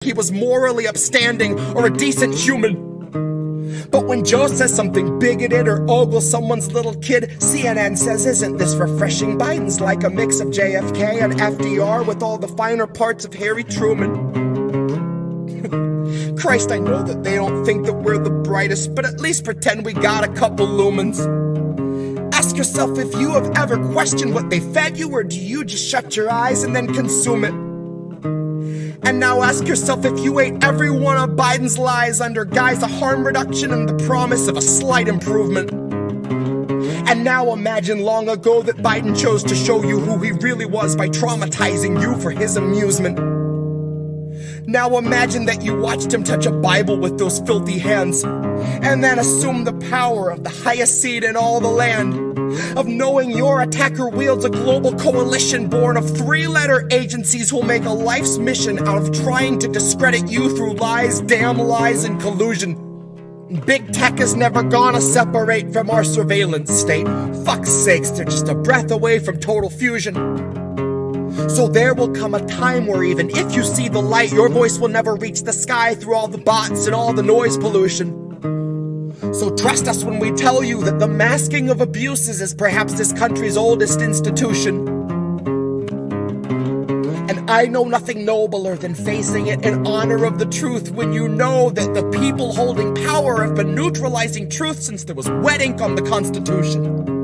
he was morally upstanding or a decent human. But when Joe says something bigoted or ogles someone's little kid, CNN says, isn't this refreshing? Biden's like a mix of JFK and FDR with all the finer parts of Harry Truman. Christ, I know that they don't think that we're the brightest, but at least pretend we got a couple lumens. Ask yourself if you have ever questioned what they fed you, or do you just shut your eyes and then consume it? And now ask yourself if you ate every one of Biden's lies under guise of harm reduction and the promise of a slight improvement. And now imagine long ago that Biden chose to show you who he really was by traumatizing you for his amusement. Now imagine that you watched him touch a Bible with those filthy hands, and then assume the power of the highest seat in all the land, of knowing your attacker wields a global coalition born of three-letter agencies who'll make a life's mission out of trying to discredit you through lies, damn lies, and collusion. Big tech is never gonna separate from our surveillance state. Fuck's sakes, they're just a breath away from total fusion. So there will come a time where even if you see the light, your voice will never reach the sky through all the bots and all the noise pollution. So trust us when we tell you that the masking of abuses is perhaps this country's oldest institution. And I know nothing nobler than facing it in honor of the truth when you know that the people holding power have been neutralizing truth since there was wet ink on the Constitution.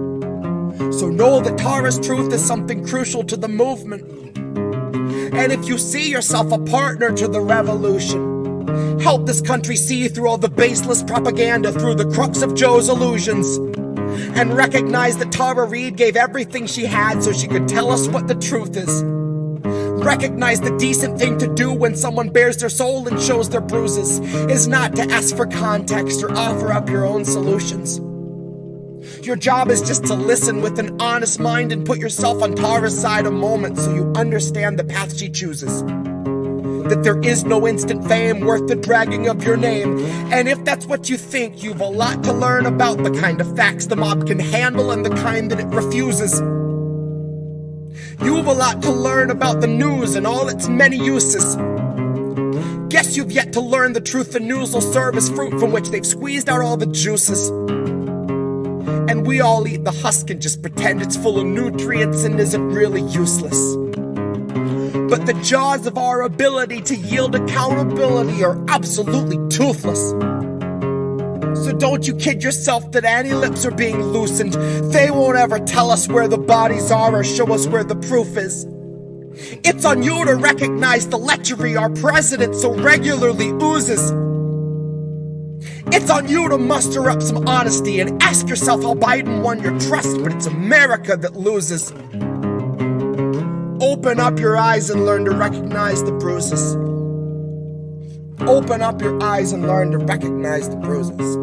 So know that Tara's truth is something crucial to the movement. And if you see yourself a partner to the revolution, help this country see through all the baseless propaganda through the crux of Joe's illusions. And recognize that Tara Reade gave everything she had so she could tell us what the truth is. Recognize the decent thing to do when someone bares their soul and shows their bruises is not to ask for context or offer up your own solutions. Your job is just to listen with an honest mind and put yourself on Tara's side a moment so you understand the path she chooses. That there is no instant fame worth the dragging of your name. And if that's what you think, you've a lot to learn about the kind of facts the mob can handle and the kind that it refuses. You've a lot to learn about the news and all its many uses. Guess you've yet to learn the truth the news will serve as fruit from which they've squeezed out all the juices. And we all eat the husk and just pretend it's full of nutrients and isn't really useless. But the jaws of our ability to yield accountability are absolutely toothless. So don't you kid yourself that any lips are being loosened. They won't ever tell us where the bodies are or show us where the proof is. It's on you to recognize the lechery our president so regularly oozes. It's on you to muster up some honesty and ask yourself how Biden won your trust, but it's America that loses. Open up your eyes and learn to recognize the bruises. Open up your eyes and learn to recognize the bruises.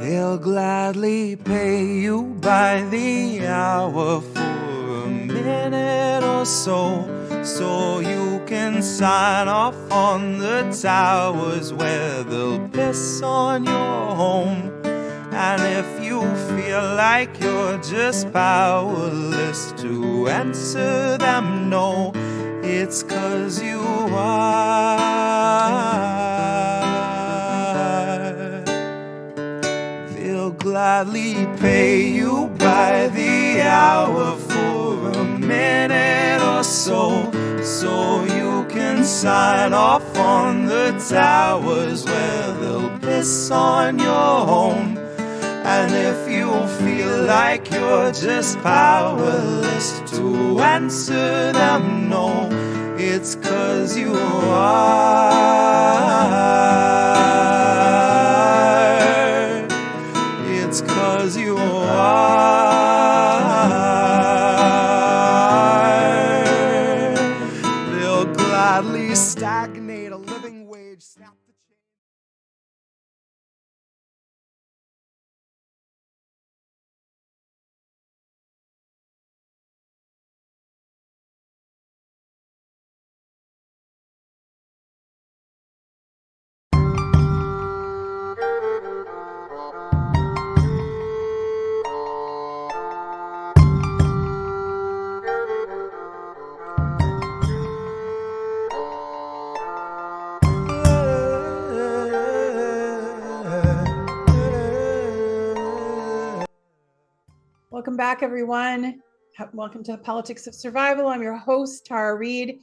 They'll gladly pay you by the hour for a minute or so, so you can sign off on the towers where they'll piss on your home. And if you feel like you're just powerless to answer them no, it's 'cause you are. Gladly pay you by the hour for a minute or so, so you can sign off on the towers where they'll piss on your home. And if you feel like you're just powerless to answer them no, it's 'cause you are. It's 'cause you are. They'll gladly stagnate a living wage, snap the chain. Welcome back, everyone. Welcome to Politics of Survival. I'm your host, Tara Reade.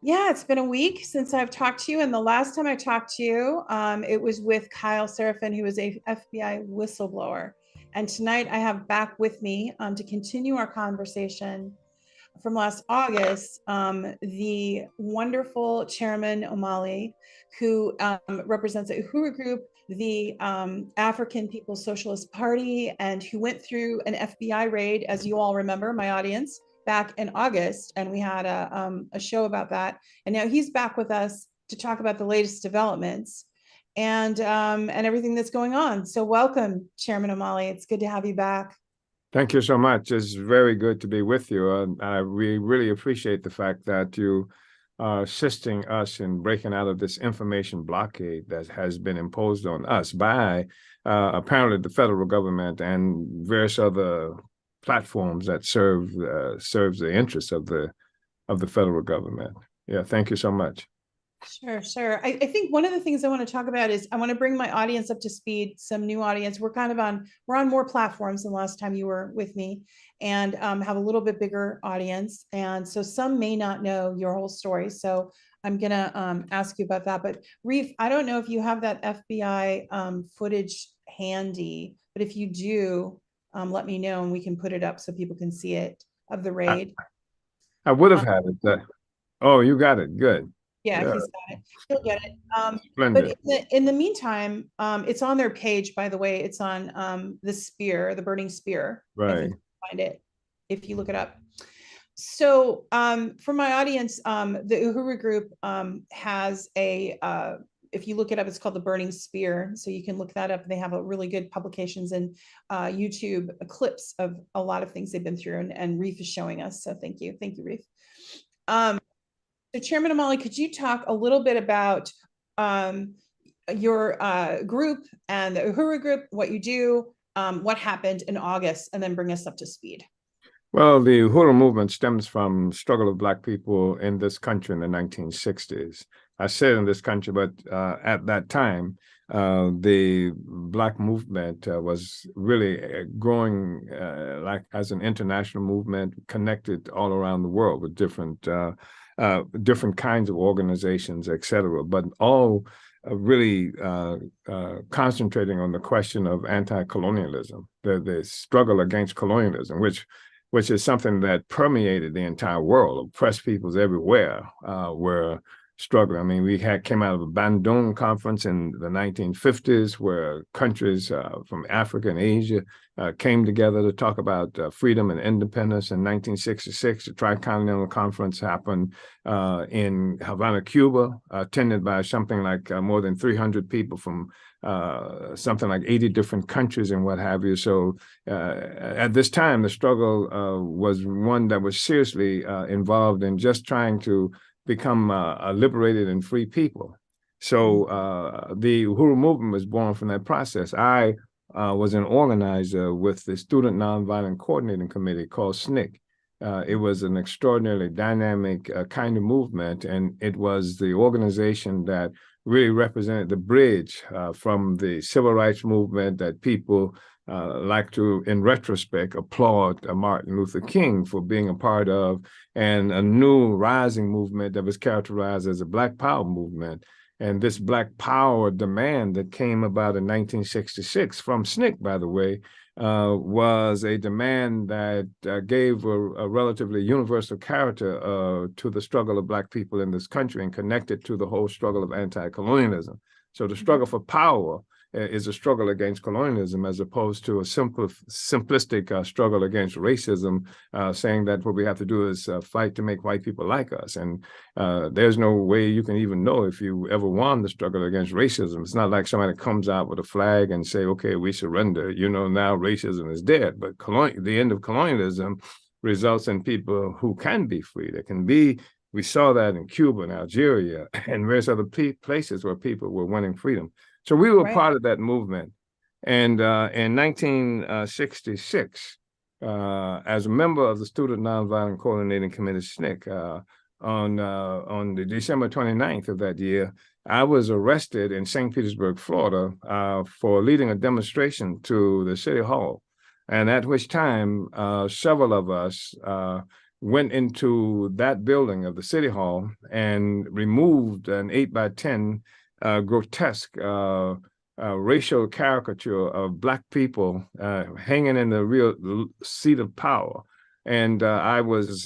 Yeah, it's been a week since I've talked to you, and the last time I talked to you, it was with Kyle Seraphin, who is a FBI whistleblower. And tonight I have back with me to continue our conversation from last August, the wonderful Chairman Omali, who represents the Uhuru Group, the African People's Socialist Party, and who went through an FBI raid, as you all remember, my audience, back in August, and we had a show about that. And now he's back with us to talk about the latest developments and everything that's going on. So welcome, Chairman Omali. It's good to have you back. Thank you so much. It's very good to be with you. We really appreciate the fact that you are assisting us in breaking out of this information blockade that has been imposed on us by apparently the federal government and various other platforms that serves the interests of the federal government. Yeah, thank you so much. Sure. I think one of the things I want to talk about is I want to bring my audience up to speed, some new audience. We're on more platforms than last time you were with me, and have a little bit bigger audience. And so some may not know your whole story. So I'm going to ask you about that. But Reef, I don't know if you have that FBI footage handy, but if you do, let me know and we can put it up so people can see it of the raid. I would have had it. Oh, you got it. Good. Yeah, he's got it. He'll get it. But in the meantime, it's on their page, by the way. It's on the Burning Spear. Right. I think you can find it if you look it up. So for my audience, the Uhuru Group has if you look it up, it's called the Burning Spear. So you can look that up. They have a really good publications and YouTube clips of a lot of things they've been through, and Reef is showing us. So thank you, Reef. So Chairman Omali, could you talk a little bit about your group and the Uhuru Group, what you do, what happened in August, and then bring us up to speed? Well, the Uhuru Movement stems from struggle of Black people in this country in the 1960s. I said in this country, but at that time, the Black movement was really growing as an international movement, connected all around the world with different kinds of organizations, et cetera, but all really concentrating on the question of anti-colonialism, the struggle against colonialism, which is something that permeated the entire world. Oppressed peoples everywhere were struggling. I mean, we came out of a Bandung conference in the 1950s where countries from Africa and Asia came together to talk about freedom and independence. In 1966, the Tricontinental Conference happened in Havana, Cuba, attended by something like more than 300 people from something like 80 different countries and what have you. So at this time, the struggle was one that was seriously involved in just trying to become a liberated and free people. So the Uhuru Movement was born from that process. I was an organizer with the Student Nonviolent Coordinating Committee called SNCC. It was an extraordinarily dynamic kind of movement, and it was the organization that really represented the bridge from the civil rights movement that people like to, in retrospect, applaud Martin Luther King for being a part of, and a new rising movement that was characterized as a Black Power movement. And this Black Power demand that came about in 1966 from SNCC, by the way, was a demand that gave a relatively universal character to the struggle of Black people in this country and connected to the whole struggle of anti-colonialism. So the struggle for power is a struggle against colonialism as opposed to a simplistic struggle against racism, saying that what we have to do is fight to make white people like us. And there's no way you can even know if you ever won the struggle against racism. It's not like somebody comes out with a flag and say, okay, we surrender, now racism is dead. But the end of colonialism results in people who can be free. They can be. We saw that in Cuba and Algeria and various other places where people were winning freedom. So we were part of that movement. And in 1966, as a member of the Student Nonviolent Coordinating Committee, SNCC, on the December 29th of that year, I was arrested in St. Petersburg, Florida, for leading a demonstration to the City Hall And at which time, several of us went into that building of the City Hall and removed an 8x10 grotesque racial caricature of Black people hanging in the real seat of power. And I was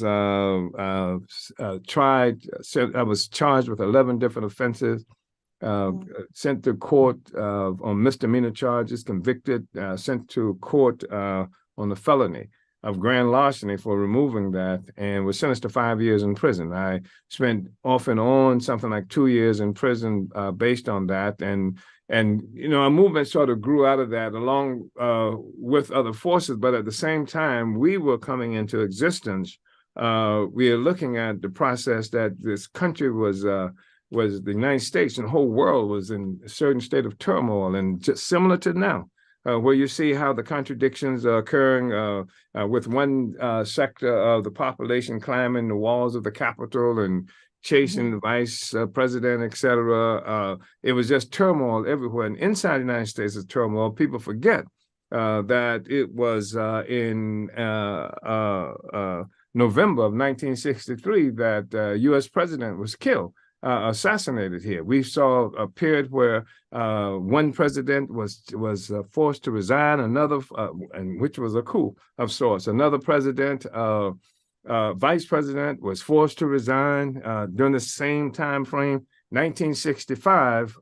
charged with 11 different offenses, sent to court on misdemeanor charges, convicted, sent to court on the felony of grand larceny for removing that, and was sentenced to 5 years in prison. I spent off and on something like 2 years in prison based on that. And our movement sort of grew out of that along with other forces, but at the same time, we were coming into existence. We are looking at the process that this country was the United States, and the whole world was in a certain state of turmoil, and just similar to now. Where you see how the contradictions are occurring with one sector of the population climbing the walls of the Capitol and chasing the vice president, et cetera. It was just turmoil everywhere. And inside the United States is turmoil. People forget that it was in November of 1963 that U.S. president was killed. Assassinated here. We saw a period where one president was forced to resign, another, and which was a coup of sorts. Another president, vice president, was forced to resign during the same time frame. 1965,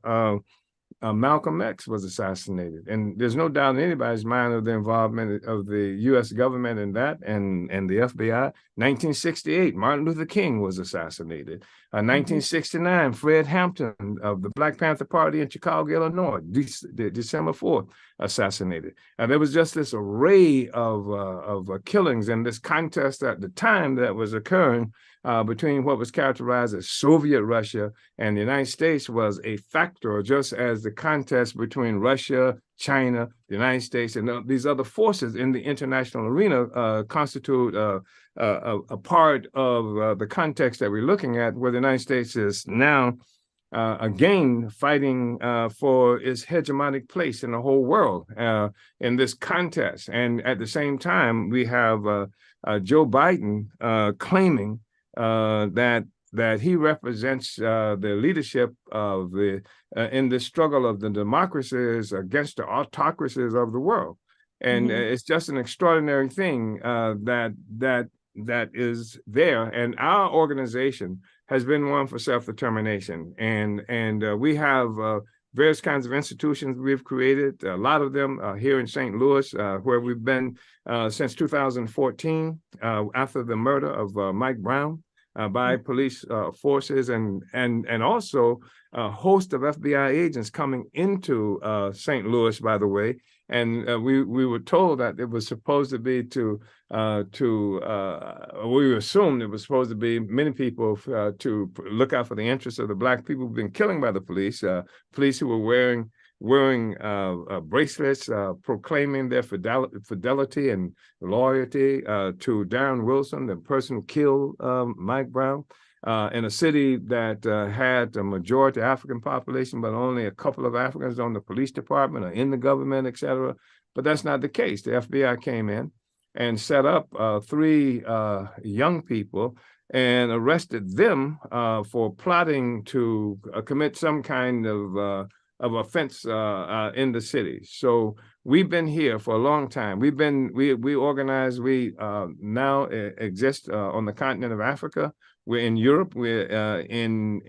Malcolm X was assassinated, and there's no doubt in anybody's mind of the involvement of the U.S. government in that, and the FBI. 1968, Martin Luther King was assassinated. 1969, Fred Hampton of the Black Panther Party in Chicago, Illinois, December 4th, assassinated. And there was just this array of killings and this contest at the time that was occurring between what was characterized as Soviet Russia and the United States was a factor, just as the contest between Russia, China, the United States, and these other forces in the international arena constitute a part of the context that we're looking at, where the United States is now again fighting for its hegemonic place in the whole world in this contest. And at the same time, we have Joe Biden claiming that he represents the leadership of the in the struggle of the democracies against the autocracies of the world. And it's just an extraordinary thing that is there. And our organization has been one for self-determination. And we have various kinds of institutions we've created, a lot of them here in St. Louis, where we've been since 2014, after the murder of Mike Brown by police forces, and also a host of FBI agents coming into St. Louis, by the way. And we were told that it was supposed to be we assumed it was supposed to be many people to look out for the interests of the Black people who've been killing by the police, police who were wearing bracelets proclaiming their fidelity and loyalty to Darren Wilson, the person who killed Mike Brown, in a city that had a majority African population, but only a couple of Africans on the police department or in the government, et cetera. But that's not the case. The FBI came in and set up 3 young people and arrested them for plotting to commit some kind of offense in the city. So we've been here for a long time. We organize. We now exist on the continent of Africa. We're in Europe. We're in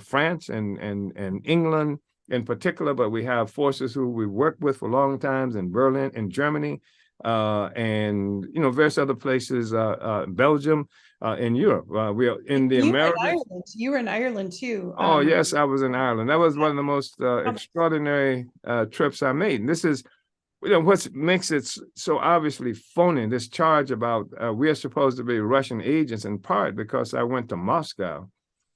France and England in particular. But we have forces who we worked with for long times in Berlin, in Germany, and various other places, Belgium, in Europe. We are in the Americas. You were in Ireland too. Oh yes, I was in Ireland. That was one of the most extraordinary trips I made. And this is, what makes it so obviously phony. This charge about we are supposed to be Russian agents, in part because I went to Moscow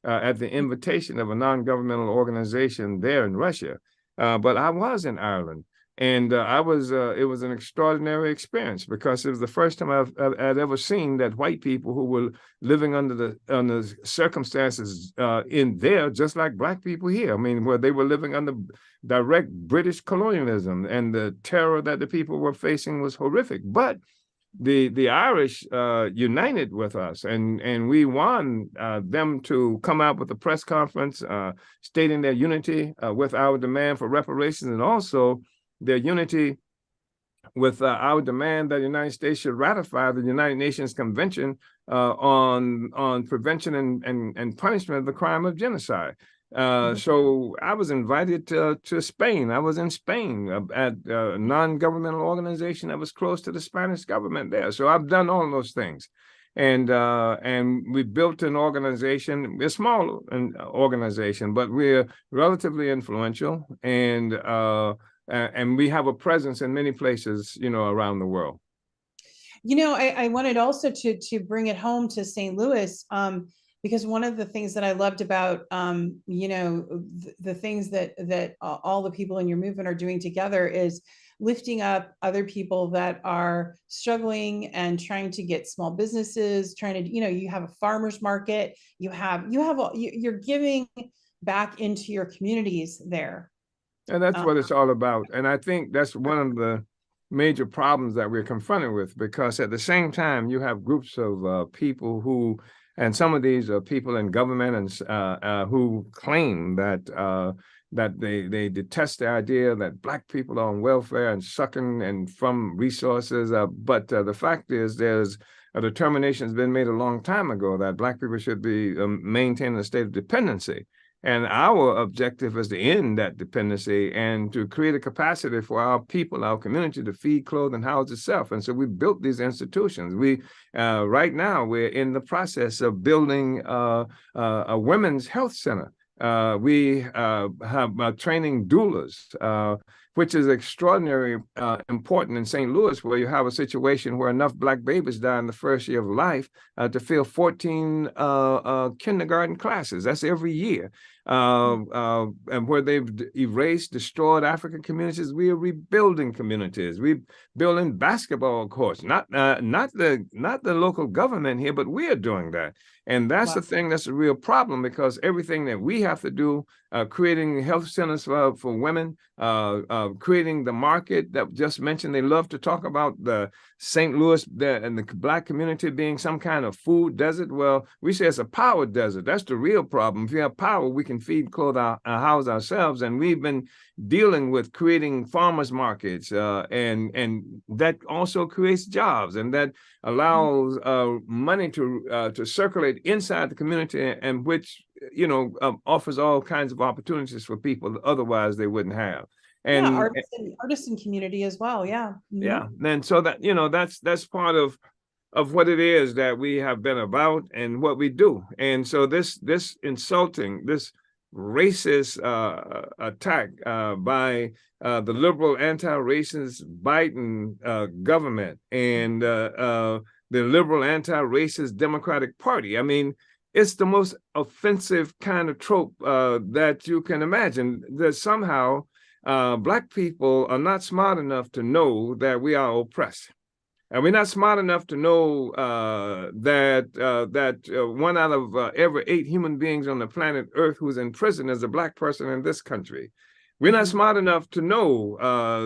at the invitation of a non-governmental organization there in Russia. But I was in Ireland. And it was an extraordinary experience because it was the first time I'd ever seen that white people who were living under the circumstances in there, just like black people here. I mean, where they were living under direct British colonialism, and the terror that the people were facing was horrific. But the Irish united with us, and we won them to come out with a press conference stating their unity with our demand for reparations, and also their unity with our demand that the United States should ratify the United Nations Convention on prevention and punishment of the crime of genocide. So I was invited to Spain. I was in Spain at a non-governmental organization that was close to the Spanish government there. So I've done all those things. And we built an organization, a small organization, but we're relatively influential, and we have a presence in many places, around the world. I wanted also to bring it home to St. Louis, because one of the things that I loved about, the things that all the people in your movement are doing together is lifting up other people that are struggling and trying to get small businesses, trying to, you have a farmer's market, you're giving back into your communities there. And that's what it's all about. And I think that's one of the major problems that we're confronted with, because at the same time, you have groups of people who, and some of these are people in government and who claim that they detest the idea that black people are on welfare and sucking and from resources. But the fact is, there's a determination has been made a long time ago that black people should be maintaining a state of dependency. And our objective is to end that dependency and to create a capacity for our people, our community, to feed, clothe, and house itself. And so we built these institutions. Right now, we're in the process of building a women's health center. We have training doulas, which is extraordinarily important in St. Louis, where you have a situation where enough black babies die in the first year of life to fill 14 kindergarten classes. That's every year. And where they've destroyed African communities, we are rebuilding communities. We're building basketball courts, not the local government here, but we are doing that. And that's the thing that's a real problem, because everything that we have to do, creating health centers for women, creating the market that just mentioned. They love to talk about the St. Louis and the black community being some kind of food desert. Well, we say it's a power desert. That's the real problem. If you have power, we can feed, clothe, house ourselves. And we've been dealing with creating farmers markets, and that also creates jobs, and that allows money to circulate inside the community, and which offers all kinds of opportunities for people otherwise they wouldn't have. And artisan community as well. Yeah. Mm-hmm. Yeah. And so that, that's part of what it is that we have been about and what we do. And so this insulting, this racist attack by the liberal anti-racist Biden government and the liberal anti-racist Democratic Party. I mean, it's the most offensive kind of trope that you can imagine, that somehow black people are not smart enough to know that we are oppressed. And we're not smart enough to know that 1 out of every 8 human beings on the planet Earth who's in prison is a black person in this country. We're not smart enough to know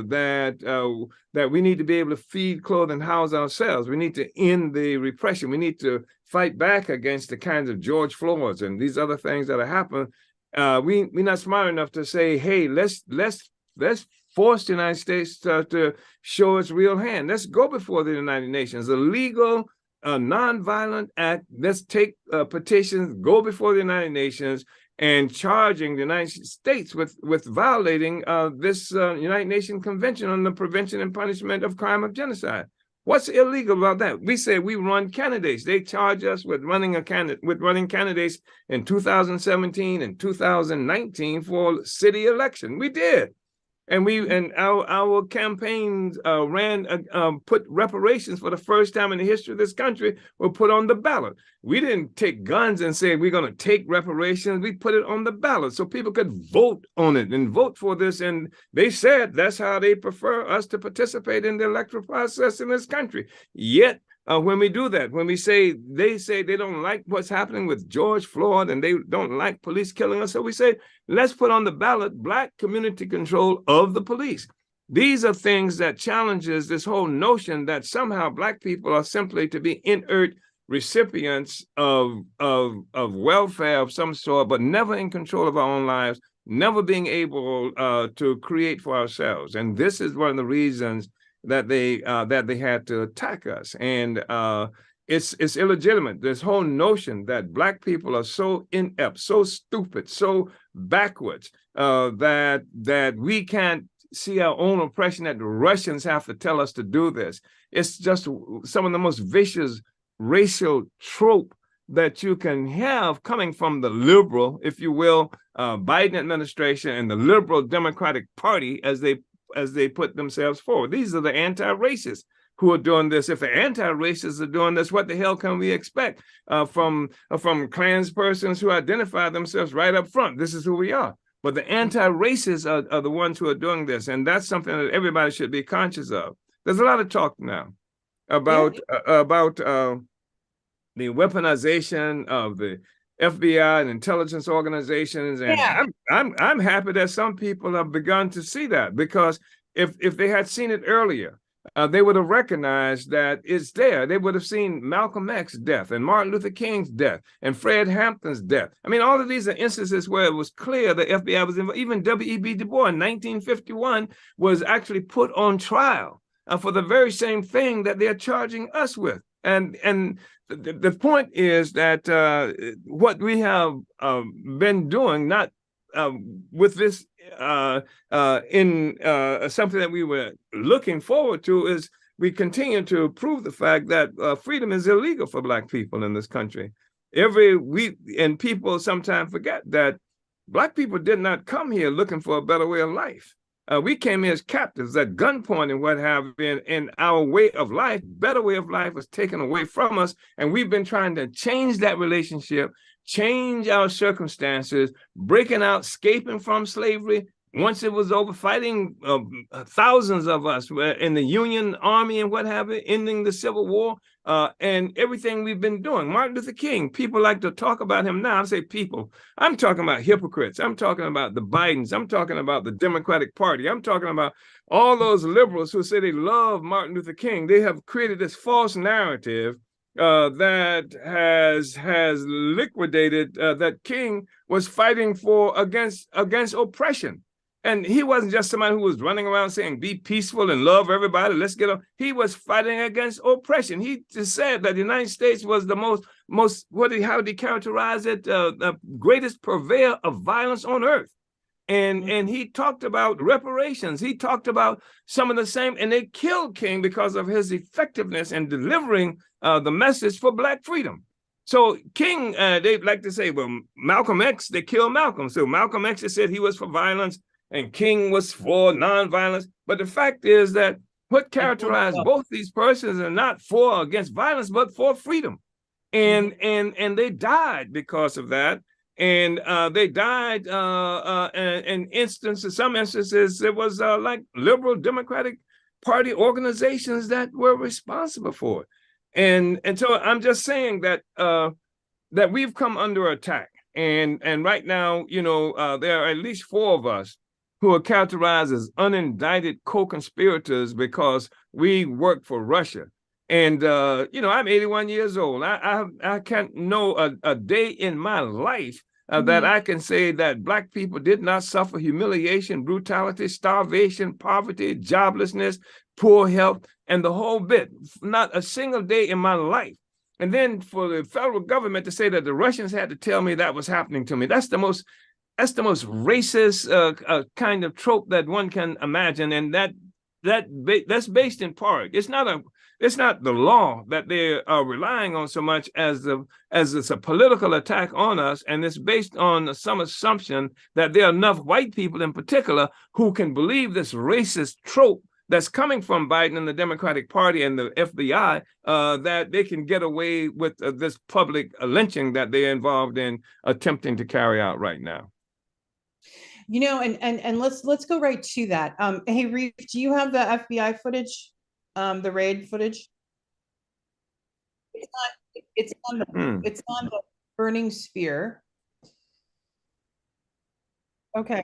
that we need to be able to feed, clothe, and house ourselves. We need to end the repression. We need to fight back against the kinds of George Floyds and these other things that are happening. We're not smart enough to say, hey, let's force the United States to show its real hand. Let's go before the United Nations, a legal, nonviolent act. Let's take petitions, go before the United Nations, and charging the United States with violating this United Nations Convention on the Prevention and Punishment of Crime of Genocide. What's illegal about that? We say we run candidates. They charge us with running candidates in 2017 and 2019 for city election. We did. And our campaigns put reparations for the first time in the history of this country were put on the ballot. We didn't take guns and say we're going to take reparations. We put it on the ballot so people could vote on it and vote for this. And they said that's how they prefer us to participate in the electoral process in this country. Yet, when we do that, when they say they don't like what's happening with George Floyd and they don't like police killing us, so we say, let's put on the ballot Black community control of the police. These are things that challenges this whole notion that somehow Black people are simply to be inert recipients of welfare of some sort, but never in control of our own lives, never being able to create for ourselves. And this is one of the reasons that they had to attack us. And it's illegitimate. This whole notion that Black people are so inept, so stupid, so backwards, that we can't see our own oppression, that the Russians have to tell us to do this. It's just some of the most vicious racial trope that you can have coming from the liberal, if you will, Biden administration and the liberal Democratic Party as they put themselves forward. These are the anti-racists who are doing this. If the anti-racists are doing this, what the hell can we expect from Klans persons who identify themselves right up front? This is who we are. But the anti-racists are the ones who are doing this. And that's something that everybody should be conscious of. There's a lot of talk now about the weaponization of the FBI and intelligence organizations, and I'm happy that some people have begun to see that, because if they had seen it earlier, they would have recognized that it's there. They would have seen Malcolm X's death and Martin Luther King's death and Fred Hampton's death. I mean, all of these are instances where it was clear the FBI was involved. Even W.E.B. Du Bois in 1951 was actually put on trial for the very same thing that they're charging us with. And the point is that what we have been doing, not with this in something that we were looking forward to, is we continue to prove the fact that freedom is illegal for Black people in this country. And people sometimes forget that Black people did not come here looking for a better way of life. We came here as captives at gunpoint and what have you, and our way of life, better way of life, was taken away from us. And we've been trying to change that relationship, change our circumstances, breaking out, escaping from slavery. Once it was over, fighting thousands of us in the Union Army and what have you, ending the Civil War, and everything we've been doing. Martin Luther King, people like to talk about him now. I say people. I'm talking about hypocrites. I'm talking about the Bidens. I'm talking about the Democratic Party. I'm talking about all those liberals who say they love Martin Luther King. They have created this false narrative that has liquidated that King was fighting against oppression. And he wasn't just somebody who was running around saying, be peaceful and love everybody, let's get on. He was fighting against oppression. He just said that the United States was the how did he characterize it? The greatest purveyor of violence on earth. And he talked about reparations. He talked about some of the same, and they killed King because of his effectiveness in delivering the message for Black freedom. So King, they like to say, well, Malcolm X, they killed Malcolm. So Malcolm X said he was for violence, and King was for nonviolence. But the fact is that what characterized both these persons are not for or against violence, but for freedom. And they died because of that. And they died in some instances, it was like liberal Democratic Party organizations that were responsible for it. And so I'm just saying that that we've come under attack. And right now, there are at least 4 of us who are characterized as unindicted co-conspirators because we work for Russia. And, I'm 81 years old. I can't know a day in my life that I can say that Black people did not suffer humiliation, brutality, starvation, poverty, joblessness, poor health, and the whole bit. Not a single day in my life. And then for the federal government to say that the Russians had to tell me that was happening to me, that's the most racist kind of trope that one can imagine, and that's based in part. It's not it's not the law that they are relying on so much as it's a political attack on us, and it's based on some assumption that there are enough white people in particular who can believe this racist trope that's coming from Biden and the Democratic Party and the FBI, that they can get away with this public lynching that they're involved in attempting to carry out right now. You know, and let's go right to that. Hey, Reade, do you have the FBI footage, the raid footage? It's on the burning spear. Okay.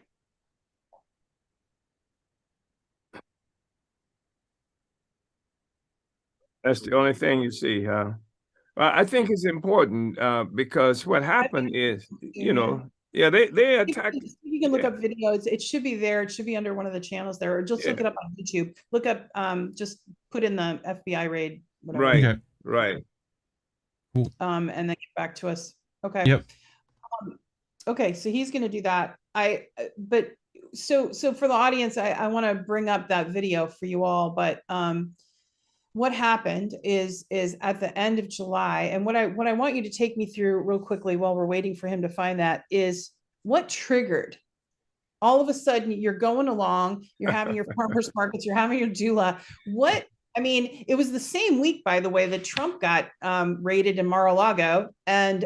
That's the only thing you see, huh? I think it's important because what happened is, you know, yeah, they attacked. You can look up videos. It should be there. It should be under one of the channels there, or just look it up on YouTube. Look up, just put in the FBI raid. Whatever. Right, okay. Right. Cool. And then get back to us. Okay. Yep. Okay, so he's going to do that. But so for the audience, I want to bring up that video for you all. But what happened is at the end of July, and what I want you to take me through real quickly while we're waiting for him to find that is what triggered. All of a sudden, you're going along, you're having your farmers markets, you're having your doula. I mean, it was the same week, by the way, that Trump got raided in Mar-a-Lago, and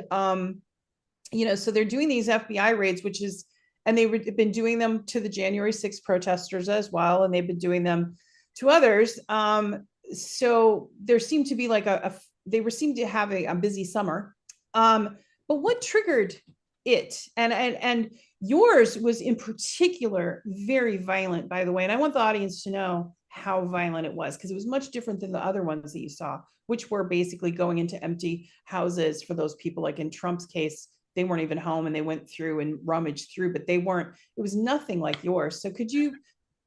you know, so they're doing these FBI raids, and they've been doing them to the January 6th protesters as well, and they've been doing them to others. So there seemed to be like they seemed to have a busy summer. But what triggered it? And yours was in particular very violent, by the way. And I want the audience to know how violent it was, because it was much different than the other ones that you saw, which were basically going into empty houses for those people. Like in Trump's case, they weren't even home and they went through and rummaged through, but it was nothing like yours. So could you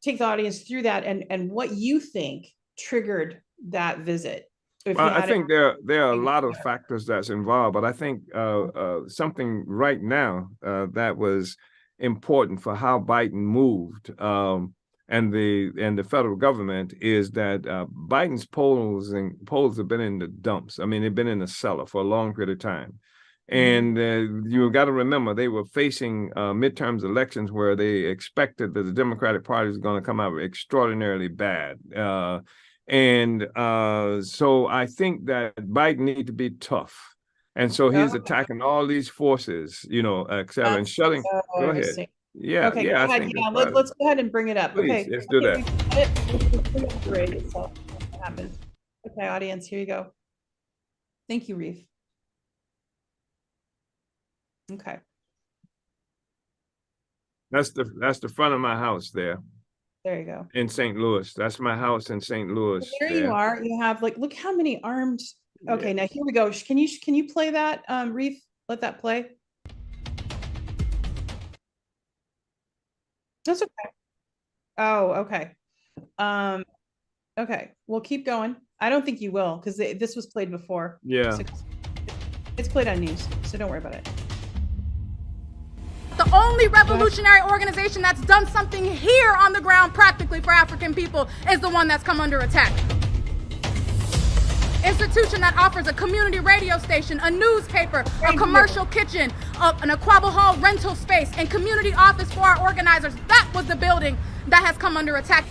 take the audience through that and what you think triggered that visit? Well, I think there are a lot of factors that's involved, but I think something right now that was important for how Biden moved and the federal government is that Biden's polls have been in the dumps. I mean, they've been in the cellar for a long period of time. And you got to remember, they were facing midterms elections where they expected that the Democratic Party was going to come out extraordinarily bad. So I think that Biden needs to be tough. And so he's attacking all these forces, you know, etc. and shutting. Go ahead. Yeah. Okay. Yeah. Let's go ahead and bring it up. Please, okay. Let's do that. What happens? Okay, audience, here you go. Thank you, Reade. Okay. That's the front of my house there. There you go. In St. Louis. That's my house in St. Louis. There you are. You have look how many armed. Okay, now here we go. Can you play that, Reade? Let that play. That's okay. Oh, okay. Okay. Well, keep going. I don't think you will, because this was played before. Yeah. So it's played on news, so don't worry about it. The only revolutionary organization that's done something here on the ground practically for African people is the one that's come under attack. Institution that offers a community radio station, a newspaper, a commercial kitchen, an Aquaba Hall rental space, and community office for our organizers. That was the building that has come under attack.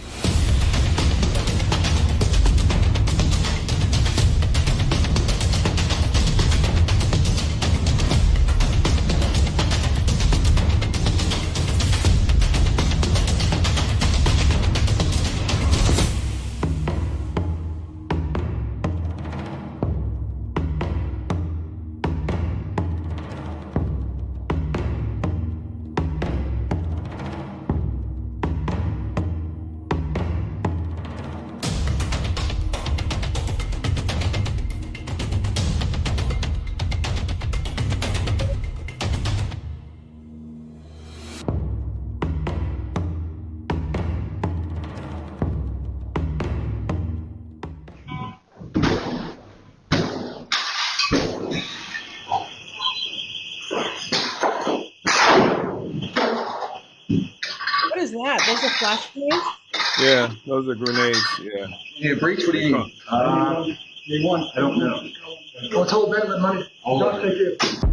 What is that? Those are flash grenades? Yeah, those are grenades. Yeah. Yeah, breach, what do you need? They want, I don't know. Oh, it's all better than money. Don't take it.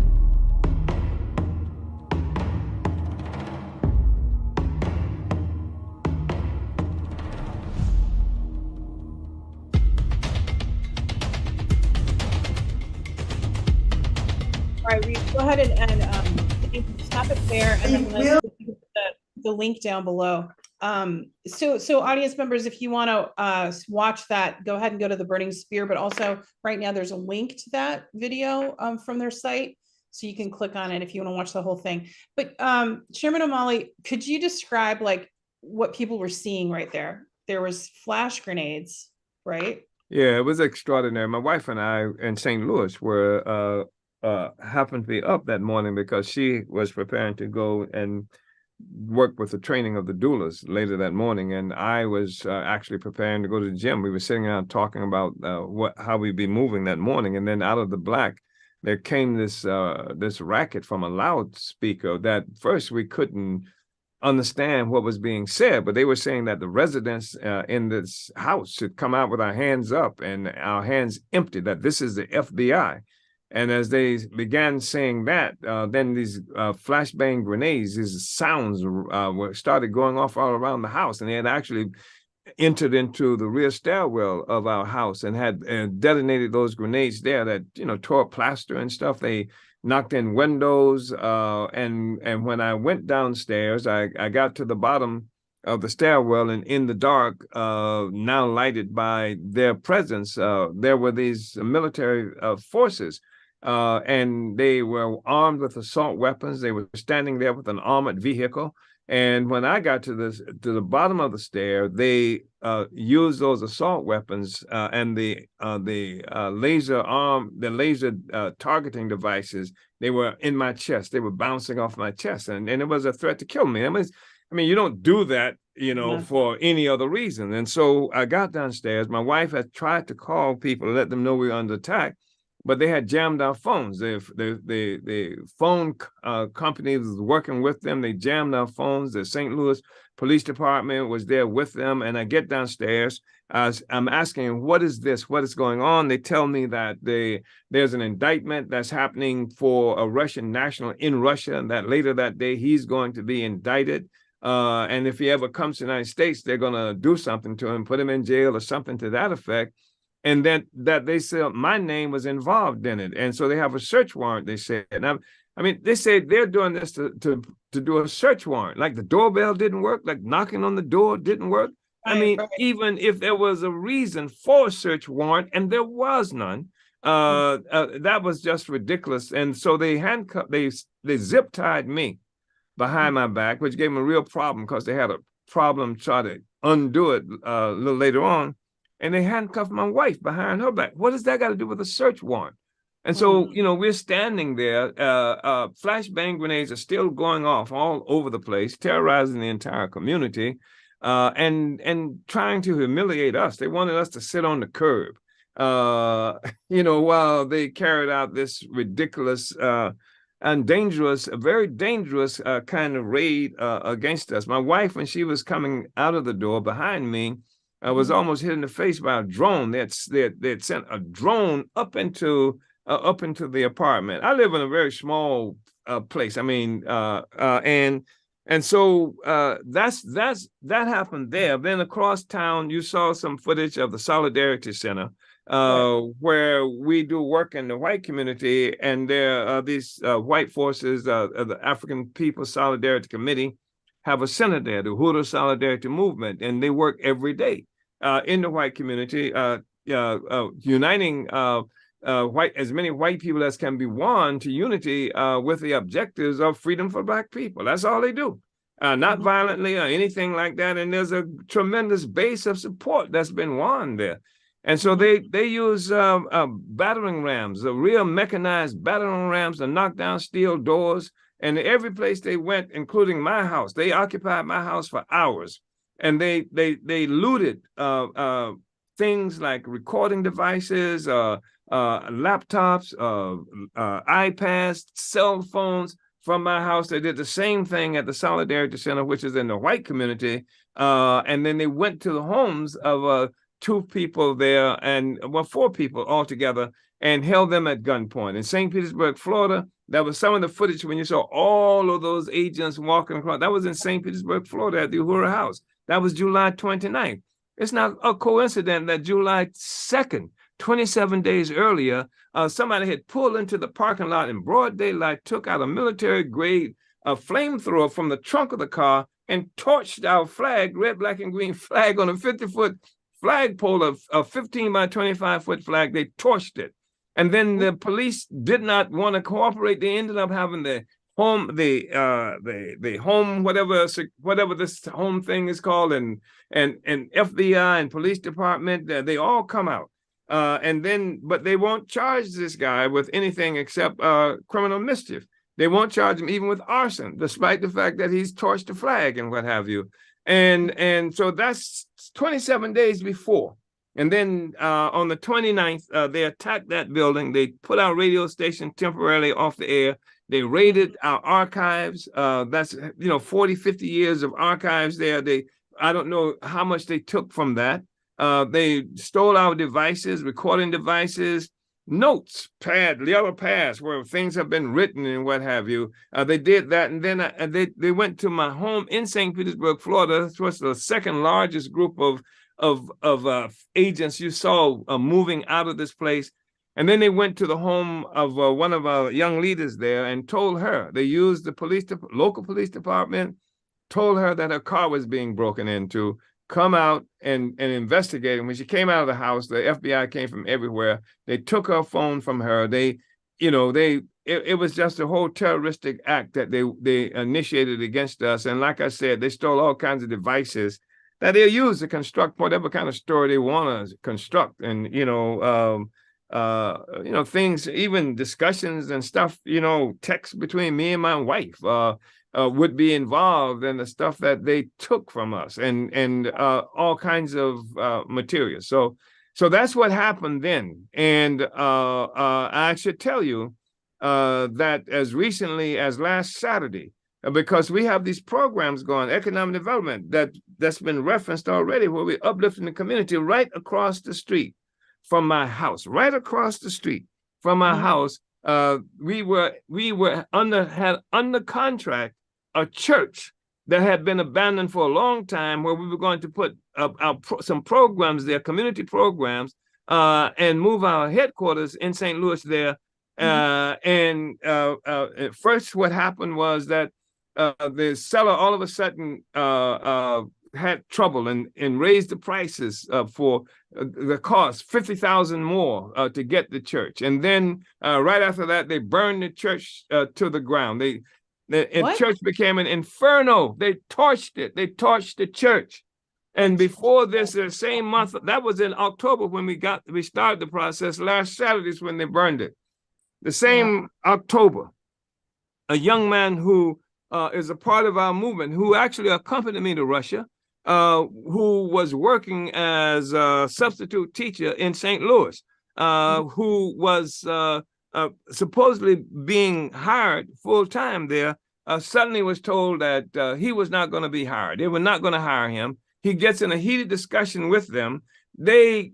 All right, Reade, go ahead and stop it there, and then let's put the link down below. So audience members, if you want to watch that, go ahead and go to the Burning Spear, but also right now there's a link to that video from their site, so you can click on it if you want to watch the whole thing. But Chairman Omali, could you describe like what people were seeing right there? There was flash grenades, right? Yeah, it was extraordinary. My wife and I in St. Louis were happened to be up that morning because she was preparing to go and work with the training of the doulas later that morning, and I was actually preparing to go to the gym. We were sitting out talking about how we'd be moving that morning, and then out of the black, there came this racket from a loudspeaker that first we couldn't understand what was being said, but they were saying that the residents in this house should come out with our hands up and our hands empty, that this is the FBI. And as they began saying that, then these flashbang grenades, these sounds started going off all around the house, and they had actually entered into the rear stairwell of our house and had detonated those grenades there that, you know, tore up plaster and stuff. They knocked in windows, and when I went downstairs, I got to the bottom of the stairwell, and in the dark, now lighted by their presence, there were these military forces. And they were armed with assault weapons. They were standing there with an armored vehicle. And when I got to the bottom of the stair, they used those assault weapons and the laser targeting devices. They were in my chest. They were bouncing off my chest, and it was a threat to kill me. I mean, you don't do that, you know, for any other reason. And so I got downstairs. My wife had tried to call people to let them know we were under attack, but they had jammed our phones. The phone company was working with them. They jammed our phones. The St. Louis Police Department was there with them. And I get downstairs. I'm asking, what is this? What is going on? They tell me that there's an indictment that's happening for a Russian national in Russia, and that later that day he's going to be indicted. And if he ever comes to the United States, they're going to do something to him, put him in jail or something to that effect. And then that they said my name was involved in it. And so they have a search warrant, they said. Now, I mean, they say they're doing this to do a search warrant. Like the doorbell didn't work, like knocking on the door didn't work. I mean, even if there was a reason for a search warrant, and there was none, that was just ridiculous. And so they zip tied me behind my back, which gave them a real problem because they had a problem trying to undo it a little later on. And they handcuffed my wife behind her back. What does that got to do with a search warrant? And so, you know, we're standing there. Flashbang grenades are still going off all over the place, terrorizing the entire community, and trying to humiliate us. They wanted us to sit on the curb, you know, while they carried out this ridiculous and dangerous, a very dangerous kind of raid against us. My wife, when she was coming out of the door behind me, was almost hit in the face by a drone. They had sent a drone up into the apartment. I live in a very small place. I mean, and so that happened there. Then across town, you saw some footage of the Solidarity Center, where we do work in the white community, and there are these white forces, the African People's Solidarity Committee, have a center there, the Uhuru Solidarity Movement, and they work every day in the white community, uniting as many white people as can be won to unity with the objectives of freedom for Black people. That's all they do, not violently or anything like that. And there's a tremendous base of support that's been won there. And so they use battering rams, the real mechanized battering rams to knock down steel doors. And every place they went, including my house, they occupied my house for hours. And they looted things like recording devices, laptops, iPads, cell phones, from my house. They did the same thing at the Solidarity Center, which is in the white community. And then they went to the homes of 2 people there, and 4 people altogether, and held them at gunpoint. In St. Petersburg, Florida, that was some of the footage when you saw all of those agents walking across. That was in St. Petersburg, Florida, at the Uhuru House. That was July 29th. It's not a coincidence that July 2nd, 27 days earlier, somebody had pulled into the parking lot in broad daylight, took out a military-grade flamethrower from the trunk of the car, and torched our flag, red, black, and green flag, on a 50-foot flagpole, of a 15 by 25-foot flag. They torched it. And then the police did not want to cooperate. They ended up having the home, the home, whatever this home thing is called, and FBI and police department, they all come out. But they won't charge this guy with anything except criminal mischief. They won't charge him even with arson, despite the fact that he's torched the flag and what have you. And so that's 27 days before. And then on the 29th, they attacked that building. They put our radio station temporarily off the air. They raided our archives. That's 40, 50 years of archives there. I don't know how much they took from that. They stole our devices, recording devices, notes, yellow pads where things have been written and what have you. They did that, and then they went to my home in St. Petersburg, Florida. This was the second largest group of agents you saw moving out of this place. And then they went to the home of one of our young leaders there and told her, they used the local police department, told her that her car was being broken into, come out and investigate. And when she came out of the house, the FBI came from everywhere. They took her phone from her. It was just a whole terroristic act that they initiated against us. And like I said, they stole all kinds of devices that they use to construct whatever kind of story they want to construct. And, things, even discussions and stuff, texts between me and my wife would be involved in the stuff that they took from us, and all kinds of material. So that's what happened then. And I should tell you that as recently as last Saturday, because we have these programs going, economic development, that's been referenced already, where we're uplifting the community right across the street from my house, right across the street from my house. We had under contract a church that had been abandoned for a long time, where we were going to put some programs there, community programs, and move our headquarters in St. Louis there. At first, what happened was that the seller all of a sudden had trouble and raised the prices for the cost, $50,000 more to get the church. And then right after that, they burned the church to the ground. The church became an inferno. They torched it. They torched the church. And before this, the same month, that was in October when we started the process. Last Saturday is when they burned it. The same October, a young man who is a part of our movement, who actually accompanied me to Russia, who was working as a substitute teacher in St. Louis, who was supposedly being hired full-time there, suddenly was told that he was not going to be hired. They were not going to hire him. He gets in a heated discussion with them. On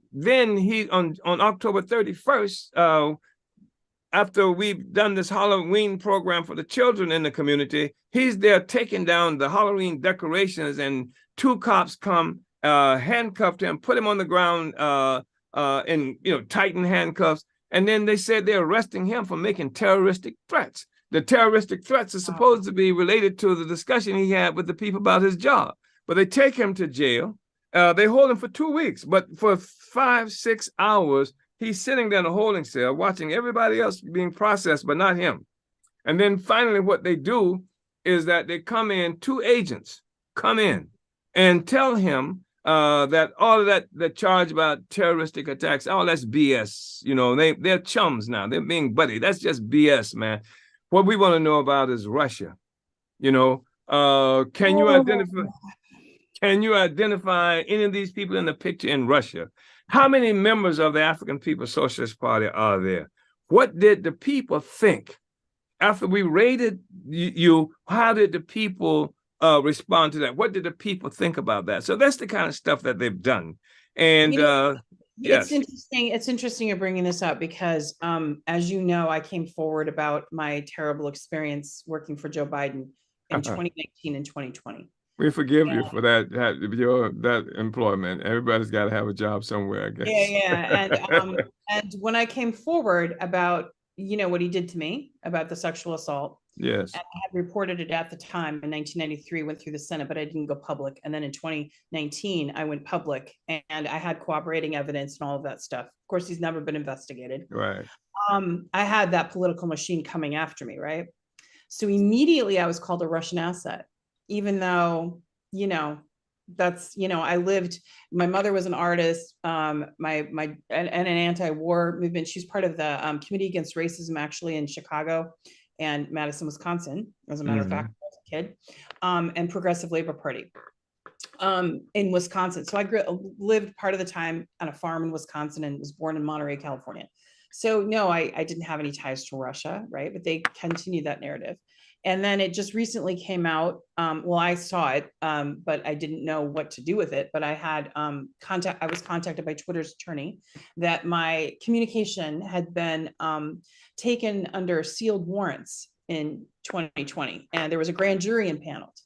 October 31st, after we've done this Halloween program for the children in the community, he's there taking down the Halloween decorations, and 2 cops come, handcuffed him, put him on the ground in tightened handcuffs. And then they said they're arresting him for making terroristic threats. The terroristic threats are supposed to be related to the discussion he had with the people about his job. But they take him to jail. They hold him for 2 weeks, but for 5-6 hours, he's sitting there in a holding cell watching everybody else being processed, but not him. And then finally what they do is that they come in, 2 agents come in and tell him that all of that, the charge about terroristic attacks, oh, that's BS. They're chums now. They're being buddy. That's just BS, man. What we want to know about is Russia. Can you identify any of these people in the picture in Russia? How many members of the African People's Socialist Party are there? What did the people think after we raided you, how did the people respond to that? What did the people think about that? So that's the kind of stuff that they've done. And yes, it's interesting you're bringing this up because as you know, I came forward about my terrible experience working for Joe Biden in 2019 and 2020. We forgive you for that employment. Everybody's got to have a job somewhere, I guess. Yeah. And when I came forward about, what he did to me about the sexual assault. Yes. And I had reported it at the time in 1993, went through the Senate, but I didn't go public. And then in 2019, I went public and I had cooperating evidence and all of that stuff. Of course, he's never been investigated. Right. I had that political machine coming after me, right? So immediately I was called a Russian asset, even though, that's, I lived, my mother was an artist, and an anti-war movement. She's part of the Committee Against Racism, actually, in Chicago and Madison, Wisconsin, as a matter of fact, as a kid, and Progressive Labor Party in Wisconsin. So I lived part of the time on a farm in Wisconsin and was born in Monterey, California. So no, I didn't have any ties to Russia, right? But they continued that narrative. And then it just recently came out. Well, I saw it, but I didn't know what to do with it. But I had I was contacted by Twitter's attorney that my communication had been taken under sealed warrants in 2020. And there was a grand jury impaneled.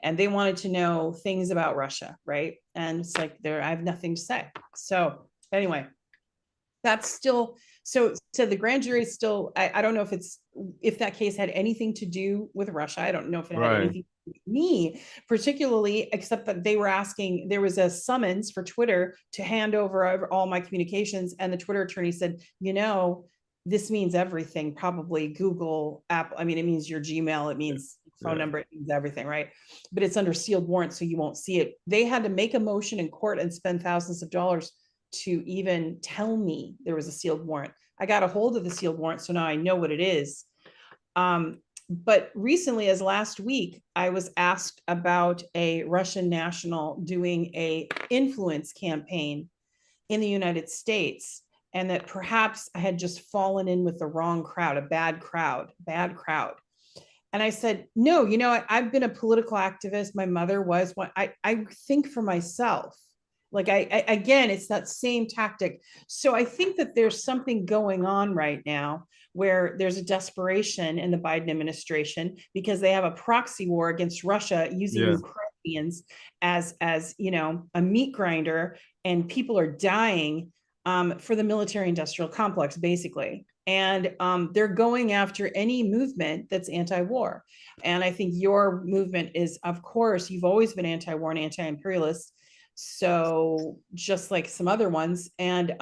And they wanted to know things about Russia, right? And it's like, I have nothing to say. So anyway, that's still, so the grand jury is still, I don't know if that case had anything to do with Russia. I don't know if it had anything to do with me particularly, except that they were asking, there was a summons for Twitter to hand over all my communications. And the Twitter attorney said, this means everything, probably Google, Apple. I mean, it means your Gmail, it means phone number, it means everything, right? But it's under sealed warrant, so you won't see it. They had to make a motion in court and spend thousands of dollars to even tell me there was a sealed warrant. I got a hold of the sealed warrant, so now I know what it is. But recently, as last week, I was asked about a Russian national doing a influence campaign in the United States, and that perhaps I had just fallen in with the wrong crowd, a bad crowd. And I said, no, I've been a political activist. My mother was one. I think for myself. Like again, it's that same tactic. So I think that there's something going on right now where there's a desperation in the Biden administration because they have a proxy war against Russia using Ukrainians as a meat grinder, and people are dying for the military-industrial complex, basically. And they're going after any movement that's anti-war. And I think your movement is, of course, you've always been anti-war and anti-imperialist. So just like some other ones. And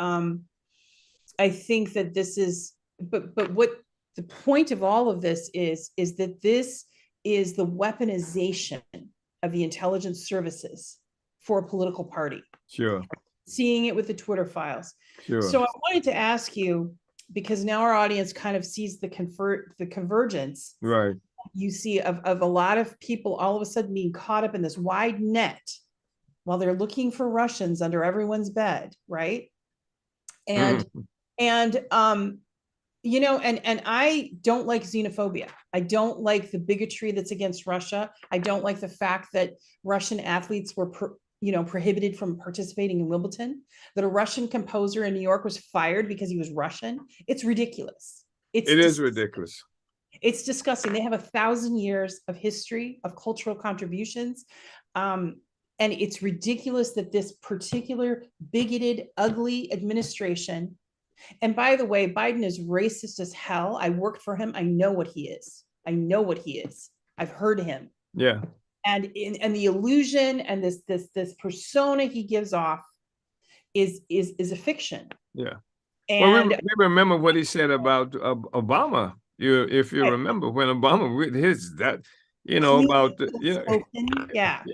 I think that this is, but what the point of all of this is that this is the weaponization of the intelligence services for a political party. Sure. Seeing it with the Twitter files. Sure. So I wanted to ask you, because now our audience kind of sees the convergence. Right. You see of a lot of people all of a sudden being caught up in this wide net while they're looking for Russians under everyone's bed, right? And and I don't like xenophobia. I don't like the bigotry that's against Russia. I don't like the fact that Russian athletes were prohibited from participating in Wimbledon, that a Russian composer in New York was fired because he was Russian. It's ridiculous. It is ridiculous. It's disgusting. They have 1,000 years of history, of cultural contributions. And it's ridiculous that this particular bigoted, ugly administration, and by the way, Biden is racist as hell. I worked for him. I know what he is. I've heard him. Yeah. And the illusion and this persona he gives off is a fiction. Yeah. And we remember what he said about Obama. If you remember when Obama about yeah.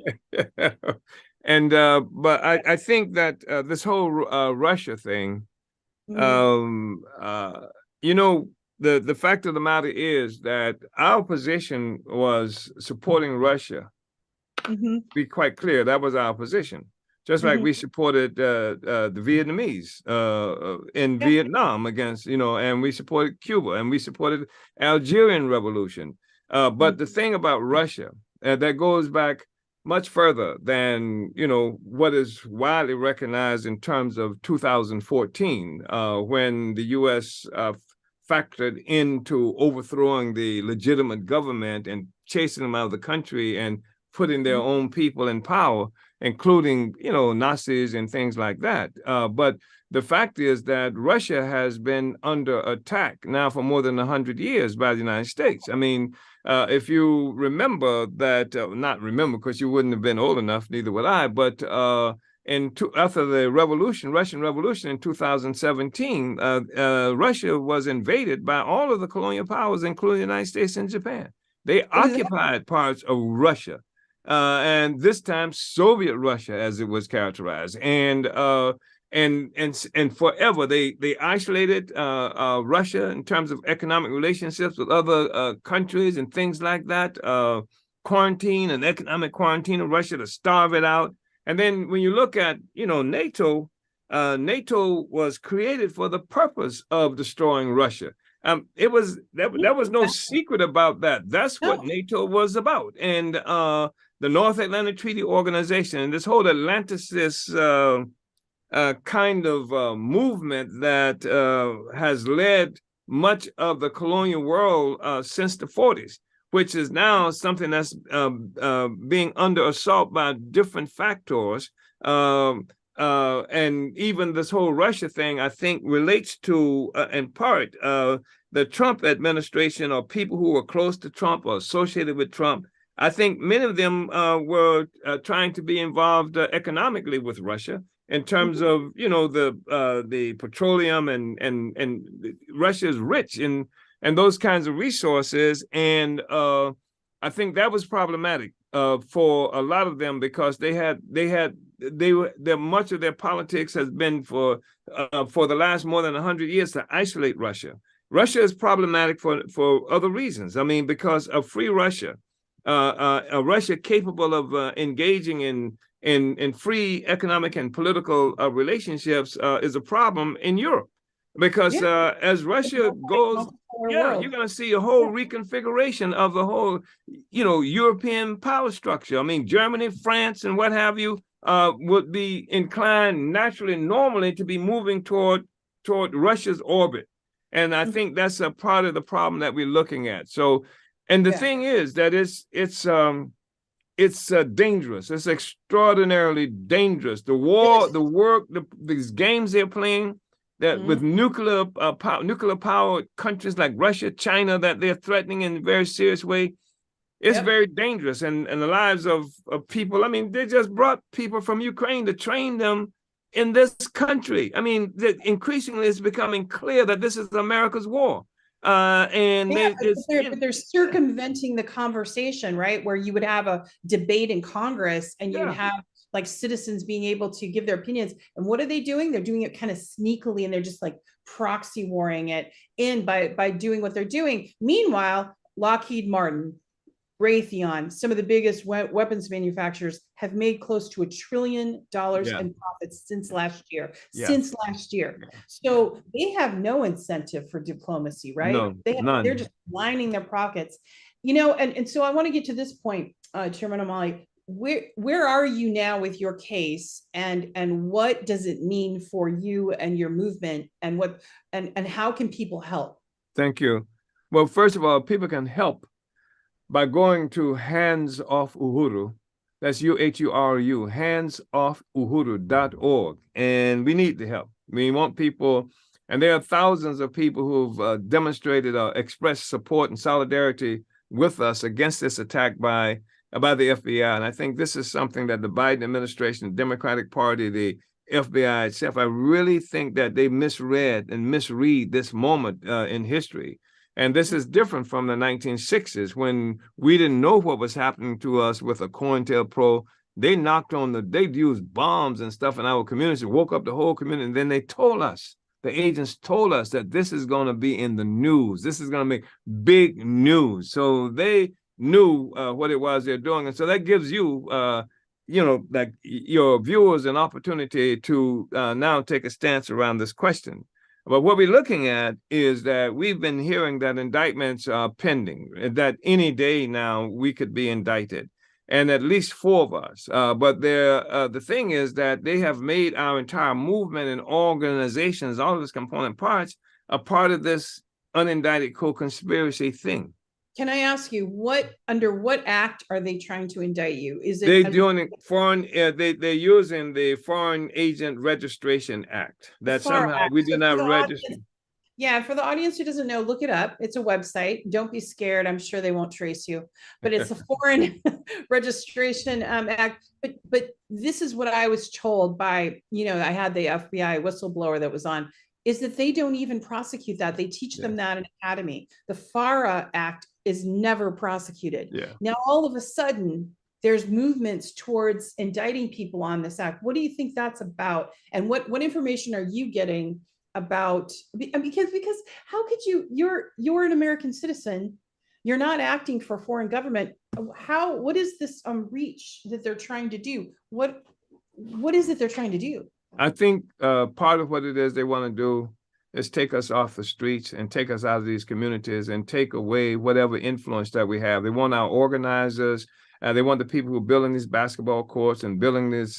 And but I think that this whole Russia thing, the fact of the matter is that our position was supporting Russia. Be quite clear, that was our position. just like we supported the Vietnamese in Vietnam against, and we supported Cuba, and we supported Algerian Revolution. But the thing about Russia, that goes back much further than, what is widely recognized in terms of 2014, when the U.S. Factored into overthrowing the legitimate government and chasing them out of the country and putting their own people in power, including, Nazis and things like that. But the fact is that Russia has been under attack now for more than 100 years by the United States. I mean, if you remember that, not remember because you wouldn't have been old enough, neither would I, but after the Russian Revolution in 2017, Russia was invaded by all of the colonial powers, including the United States and Japan. They occupied parts of Russia, and this time Soviet Russia, as it was characterized, and forever they isolated Russia in terms of economic relationships with other countries and things like that. Quarantine and economic quarantine of Russia to starve it out. And then when you look at, NATO, NATO was created for the purpose of destroying Russia. There was no secret about that. That's what NATO was about. And the North Atlantic Treaty Organization and this whole Atlanticist kind of movement that has led much of the colonial world since the 40s. Which is now something that's being under assault by different factors. And even this whole Russia thing, I think, relates to, in part, the Trump administration or people who were close to Trump or associated with Trump. I think many of them were trying to be involved economically with Russia in terms of, the petroleum and Russia is rich in and those kinds of resources. And I think that was problematic for a lot of them because much of their politics has been for the last more than 100 years to isolate Russia. Russia is problematic for other reasons. I mean, because of free Russia, a Russia capable of engaging in free economic and political relationships is a problem in Europe. Because as Russia goes, you're going to see a whole reconfiguration of the whole, European power structure. I mean, Germany, France, and what have you would be inclined naturally, normally to be moving toward Russia's orbit. And I think that's a part of the problem that we're looking at. So, and the thing is that it's dangerous. It's extraordinarily dangerous. The war, the work, these games they're playing, that with nuclear power countries like Russia, China, that they're threatening in a very serious way, it's very dangerous. And the lives of people, I mean, they just brought people from Ukraine to train them in this country. I mean, increasingly it's becoming clear that this is America's war. But they're circumventing the conversation, right? Where you would have a debate in Congress and you'd have like citizens being able to give their opinions. And what are they doing? They're doing it kind of sneakily, and they're just like proxy warring it in by doing what they're doing. Meanwhile, Lockheed Martin, Raytheon, some of the biggest weapons manufacturers have made close to $1 trillion in profits since last year. So they have no incentive for diplomacy, right? No, none. They're just lining their pockets, and so I want to get to this point, Chairman Omali. Where are you now with your case, and what does it mean for you and your movement, and how can people help? Thank you. Well, first of all, people can help by going to Hands Off Uhuru. That's UHURU, handsoffuhuru.org. And we need the help. We want people, and there are thousands of people who've demonstrated or expressed support and solidarity with us against this attack by the FBI. And I think this is something that the Biden administration, the Democratic Party, the FBI itself, I really think that they misread and misread this moment in history. And this is different from the 1960s when we didn't know what was happening to us with a COINTELPRO. They they'd used bombs and stuff in our community, woke up the whole community, and then they told us, the agents told us that this is going to be in the news. This is going to make big news. So they knew what it was they're doing. And so that gives you like your viewers an opportunity to now take a stance around this question. But what we're looking at is that we've been hearing that indictments are pending, that any day now we could be indicted, and at least 4 of us. But the thing is that they have made our entire movement and organizations, all of its component parts, a part of this unindicted co-conspiracy thing. Can I ask you under what act are they trying to indict you? Is it they're doing foreign? They're using the Foreign Agent Registration Act. That somehow we did not register. Yeah, for the audience who doesn't know, look it up. It's a website. Don't be scared. I'm sure they won't trace you. But it's a Foreign Registration Act. But this is what I was told by, I had the FBI whistleblower that was on, is that they don't even prosecute that. They teach them that in academy. The FARA Act is never prosecuted. Yeah. Now, all of a sudden, there's movements towards indicting people on this act. What do you think that's about? And what information are you getting about? Because how could you're an American citizen, you're not acting for a foreign government. What is this reach that they're trying to do? What is it they're trying to do? I think part of what it is they want to do is take us off the streets and take us out of these communities and take away whatever influence that we have. They want our organizers. They want the people who are building these basketball courts and building these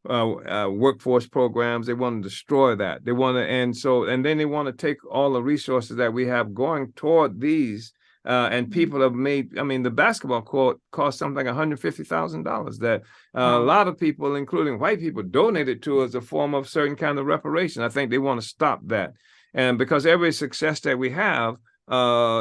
workforce programs. They want to destroy that. They want to, and then they want to take all the resources that we have going toward these. And people have made, the basketball court cost something like $150,000 that a lot of people, including white people, donated to as a form of certain kind of reparation. I think they want to stop that. And because every success that we have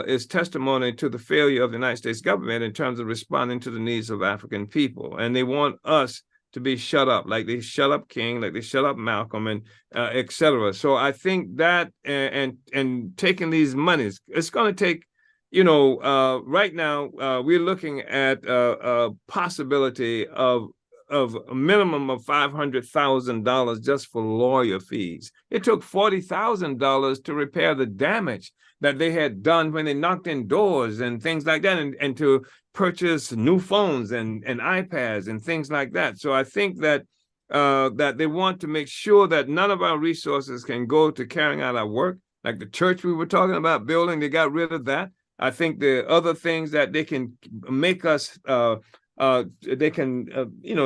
is testimony to the failure of the United States government in terms of responding to the needs of African people. And they want us to be shut up, like they shut up King, like they shut up Malcolm, and et cetera. So I think that and taking these monies, it's going to take, right now, we're looking at a possibility of a minimum of $500,000 just for lawyer fees. It took $40,000 to repair the damage that they had done when they knocked in doors and things like that, and to purchase new phones and iPads and things like that. So I think that that they want to make sure that none of our resources can go to carrying out our work. Like the church we were talking about building, they got rid of that. I think the other things that they can make us, they can,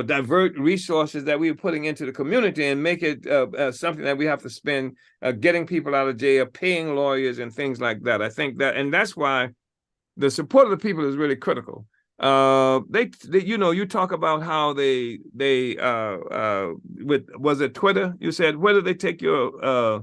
divert resources that we are putting into the community and make it something that we have to spend getting people out of jail, paying lawyers and things like that. I think that, and that's why the support of the people is really critical. You talk about how they was it Twitter? You said, where did they take they've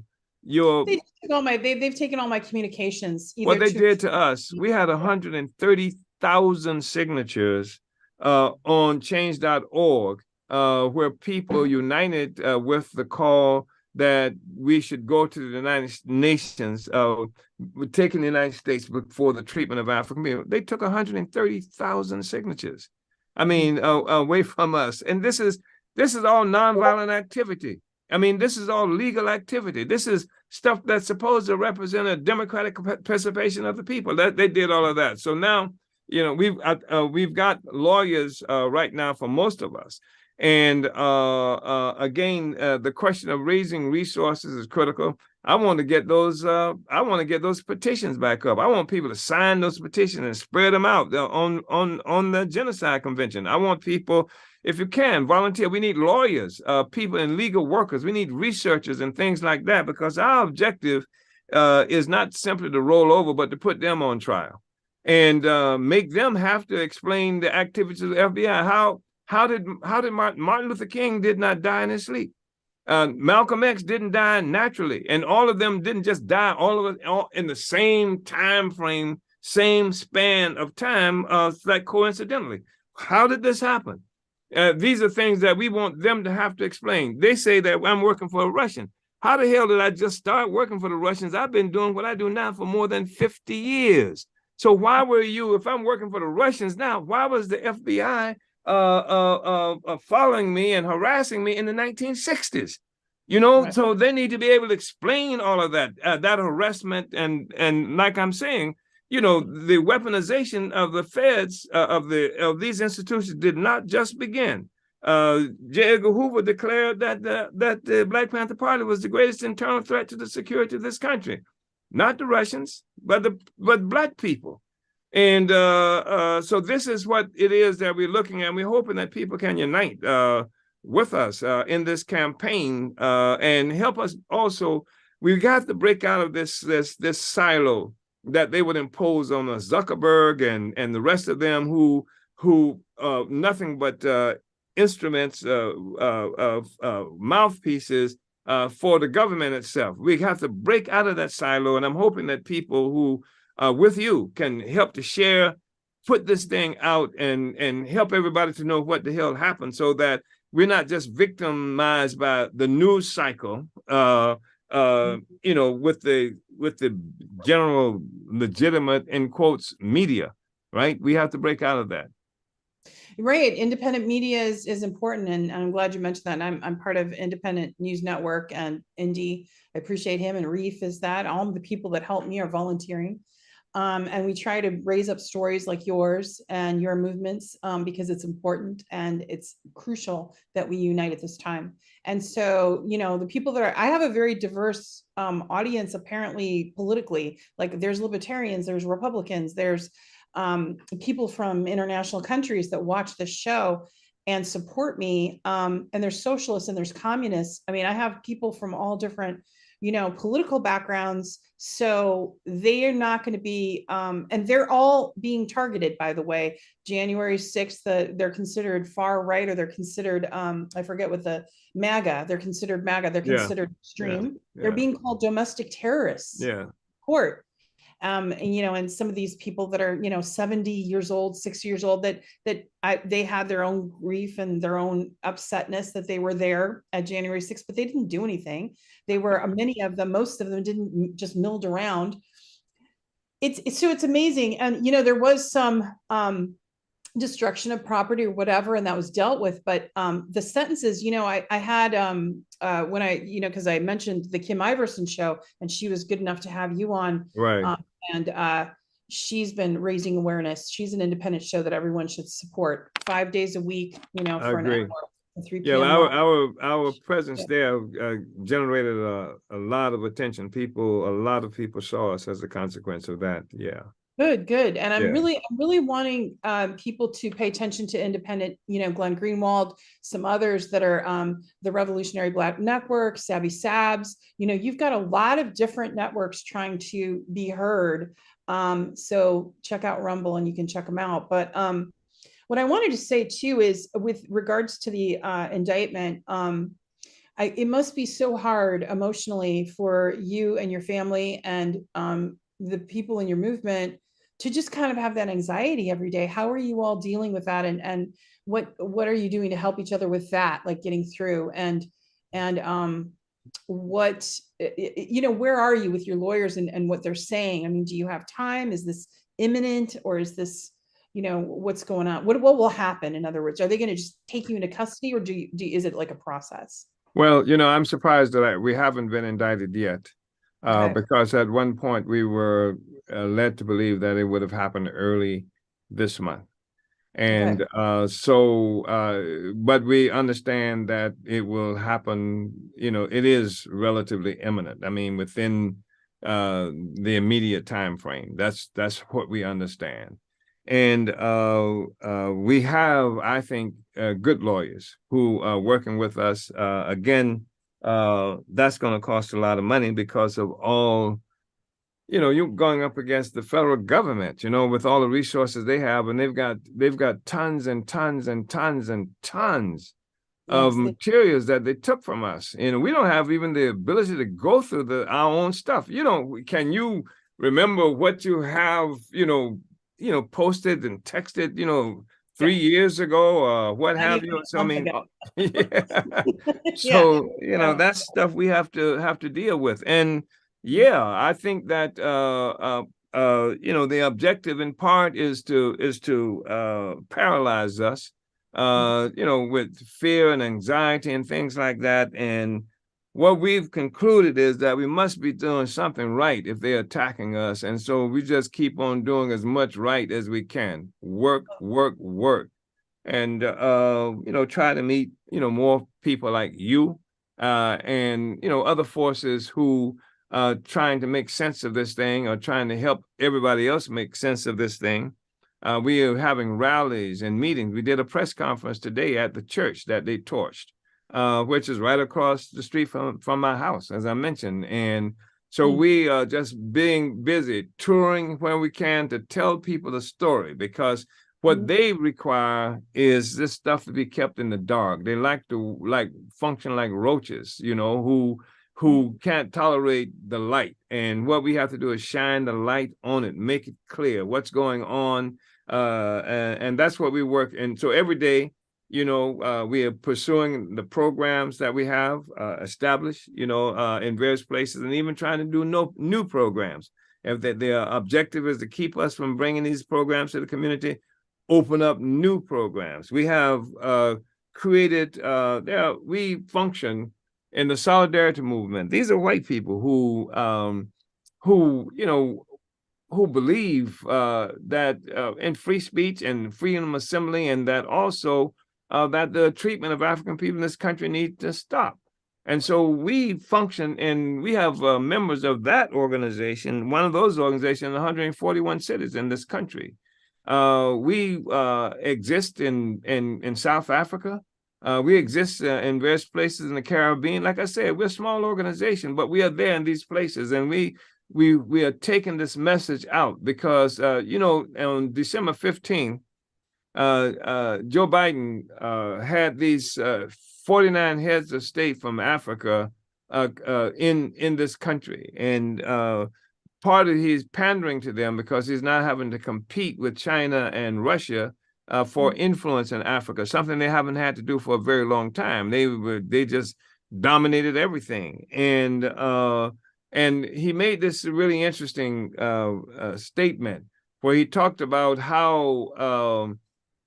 taken all my communications. What they did to us, we had 130,000 signatures on change.org, where people united with the call that we should go to the United Nations, taking the United States for the treatment of African people. They took 130,000 signatures. Away from us. And this is all nonviolent activity. This is all legal activity. This is stuff that's supposed to represent a democratic participation of the people. That they did all of that. So now, we've got lawyers right now for most of us. And again, the question of raising resources is critical. I want to get those. I want to get those petitions back up. I want people to sign those petitions and spread them out on the Genocide Convention. I want people, if you can, volunteer. We need lawyers, people and legal workers. We need researchers and things like that, because our objective is not simply to roll over, but to put them on trial and make them have to explain the activities of the FBI. How did Martin Luther King did not die in his sleep? Malcolm X didn't die naturally, and all of them didn't just die all in the same time frame, same span of time, like coincidentally. How did this happen? These are things that we want them to have to explain. They say that I'm working for a Russian. How the hell did I just start working for the Russians? I've been doing what I do now for more than 50 years. So why were you, if I'm working for the Russians now, why was the FBI following me and harassing me in the 1960s? Right. So they need to be able to explain all of that, that harassment, and like I'm saying, the weaponization of the feds of these institutions did not just begin. J. Edgar Hoover declared that the Black Panther Party was the greatest internal threat to the security of this country. Not the Russians, but Black people. And so this is what it is that we're looking at. We're hoping that people can unite with us in this campaign and help us also. We've got to break out of this silo that they would impose on us, Zuckerberg and the rest of them who nothing but instruments, mouthpieces for the government itself. We have to break out of that silo, and I'm hoping that people who with you can help to share, put this thing out, and help everybody to know what the hell happened, so that we're not just victimized by the news cycle, with the general legitimate, in quotes, media, right? We have to break out of that. Right. Independent media is important. And I'm glad you mentioned that. And I'm part of Independent News Network and Indy. I appreciate him. And Reef is that. All of the people that help me are volunteering. And we try to raise up stories like yours and your movements because it's important and it's crucial that we unite at this time. And so, the people that I have a very diverse audience, apparently politically. Like there's libertarians, there's Republicans, there's people from international countries that watch the show and support me. And there's socialists and there's communists. I mean, I have people from all different, political backgrounds. So they are not going to be, and they're all being targeted, by the way. January 6th, they're considered far right, or they're considered, I forget what the MAGA, they're considered MAGA, they're considered extreme. Yeah. They're being called domestic terrorists. Yeah. Court. And some of these people that are, 70 years old, 60 years old, they had their own grief and their own upsetness that they were there at January 6th, but they didn't do anything. They were, many of them, most of them didn't, just milled around. It's amazing. And, there was some destruction of property or whatever, and that was dealt with. But the sentences, I had when I, because I mentioned the Kim Iverson show, and she was good enough to have you on, right? And she's been raising awareness. She's an independent show that everyone should support 5 days a week, for an hour. 3 p.m. Yeah, our presence there generated a lot of attention. A lot of people saw us as a consequence of that. Yeah. Good. And I'm really wanting people to pay attention to independent, Glenn Greenwald, some others that are the Revolutionary Black Network, Savvy Sabs. You've got a lot of different networks trying to be heard. So check out Rumble and you can check them out. But what I wanted to say too is, with regards to the indictment, it must be so hard emotionally for you and your family and the people in your movement to just kind of have that anxiety every day. How are you all dealing with that? And what are you doing to help each other with that, like getting through? And what, where are you with your lawyers and what they're saying? I mean, do you have time? Is this imminent, or is this, what's going on? What will happen? In other words, are they going to just take you into custody, or is it like a process? Well, I'm surprised that we haven't been indicted yet. Because at one point we were led to believe that it would have happened early this month. And but we understand that it will happen, it is relatively imminent. I mean, within the immediate time frame. That's what we understand. And we have, I think, good lawyers who are working with us. Again, that's going to cost a lot of money because of all, you're going up against the federal government, with all the resources they have, and they've got tons and tons and tons and tons of materials that they took from us. We don't have even the ability to go through our own stuff. Can you remember what you have, posted and texted, 3 years ago, or what have you? So I mean, so that's stuff we have to deal with. And I think that the objective in part is to paralyze us, with fear and anxiety and things like that. And what we've concluded is that we must be doing something right if they're attacking us. And so we just keep on doing as much right as we can. Work. and try to meet more people like you and other forces who trying to make sense of this thing or trying to help everybody else make sense of this thing. We are having rallies and meetings. We did a press conference today at the church that they torched, which is right across the street from my house, as I mentioned. And so we are just being busy touring where we can to tell people the story, because what they require is this stuff to be kept in the dark. They like to function like roaches, who can't tolerate the light. And what we have to do is shine the light on it, make it clear what's going on. And that's what we work. And so every day, we are pursuing the programs that we have established, in various places, and even trying to do new programs. If their objective is to keep us from bringing these programs to the community, open up new programs. We have created, we function in the solidarity movement. These are white people who believe that in free speech and freedom of assembly, and that also that the treatment of African people in this country needs to stop. And so we function, and we have members of that organization, one of those organizations in 141 cities in this country. We exist in South Africa. We exist in various places in the Caribbean. Like I said, we're a small organization, but we are there in these places, and we are taking this message out because, on December 15th, Joe Biden had these 49 heads of state from Africa in this country. And part of he's pandering to them because he's not having to compete with China and Russia for influence in Africa, something they haven't had to do for a very long time. They just dominated everything. And he made this really interesting statement where he talked about how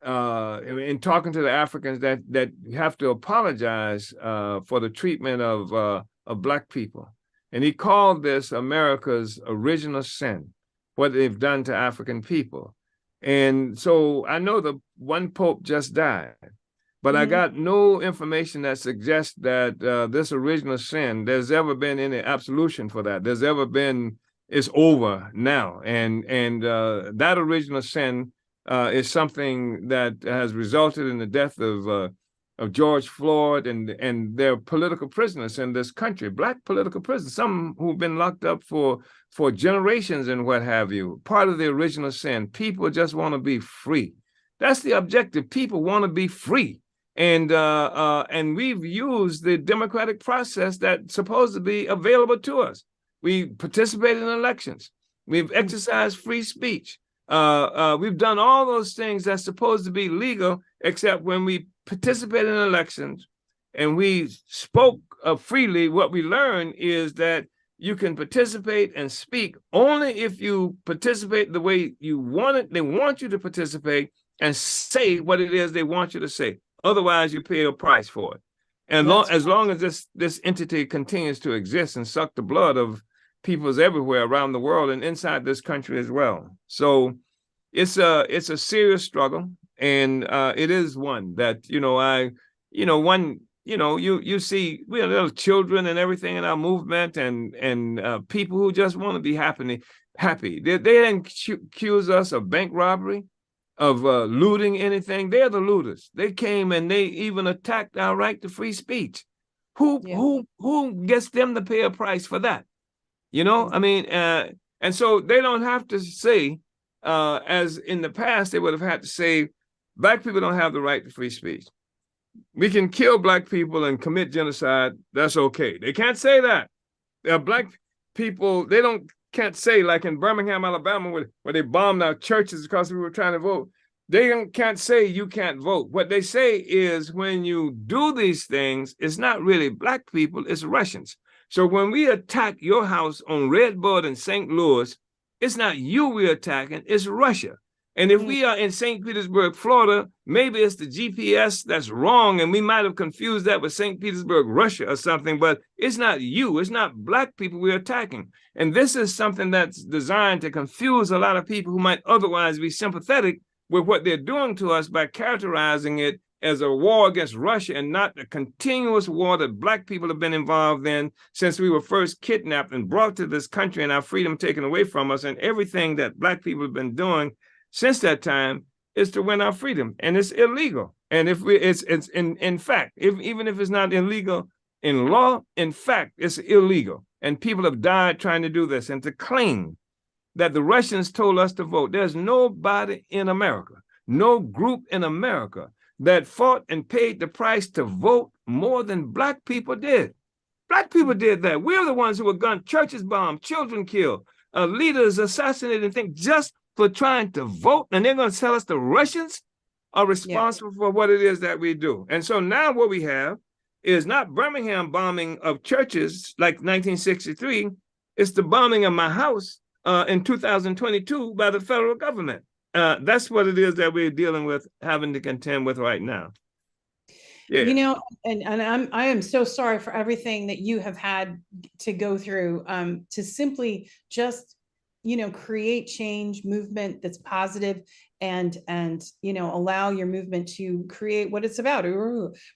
in talking to the Africans that have to apologize for the treatment of Black people. And he called this America's original sin, what they've done to African people. And so I know the one Pope just died, but I got no information that suggests that this original sin, there's ever been any absolution for that. There's ever been, it's over now. And that original sin is something that has resulted in the death of George Floyd and their political prisoners in this country, Black political prisoners, some who've been locked up for generations and what have you. Part of the original sin, people just want to be free. That's the objective. People want to be free. And we've used the democratic process that's supposed to be available to us. We participated in elections. We've exercised free speech. We've done all those things that's supposed to be legal, except when we participated in elections and we spoke freely. What we learned is that you can participate and speak only if you participate the way you want it. They want you to participate and say what it is they want you to say. Otherwise, you pay a price for it. And as long as this entity continues to exist and suck the blood of peoples everywhere around the world and inside this country as well. So it's a serious struggle, and it is one that you see we have little children and everything in our movement, and people who just want to be happy. They didn't accuse us of bank robbery, of looting anything. They're the looters. They came and they even attacked our right to free speech. Who gets them to pay a price for that? I mean, and so they don't have to say, as in the past, they would have had to say, Black people don't have the right to free speech. We can kill Black people and commit genocide. That's okay. They can't say that. Black people, can't say, like in Birmingham, Alabama, where they bombed our churches because we were trying to vote. They can't say you can't vote. What they say is when you do these things, it's not really Black people, it's Russians. So when we attack your house on Redbud in St. Louis, it's not you we're attacking, it's Russia. And if we are in St. Petersburg, Florida, maybe it's the GPS that's wrong, and we might have confused that with St. Petersburg, Russia or something, but it's not you, it's not Black people we're attacking. And this is something that's designed to confuse a lot of people who might otherwise be sympathetic with what they're doing to us by characterizing it as a war against Russia and not the continuous war that Black people have been involved in since we were first kidnapped and brought to this country and our freedom taken away from us. And everything that Black people have been doing since that time is to win our freedom, and it's illegal. And if it's in fact, even if it's not illegal in law, in fact, it's illegal. And people have died trying to do this. And to claim that the Russians told us to vote, there's nobody in America, no group in America that fought and paid the price to vote more than Black people did. Black people did that. We're the ones who were gunned, churches bombed, children killed, leaders assassinated, and things just for trying to vote. And they're going to tell us the Russians are responsible for what it is that we do. And so now what we have is not Birmingham bombing of churches like 1963. It's the bombing of my house in 2022 by the federal government. That's what it is that we're dealing with, having to contend with right now. Yeah. You know, and I am so sorry for everything that you have had to go through to simply just, you know, create change, movement that's positive, and you know, allow your movement to create what it's about,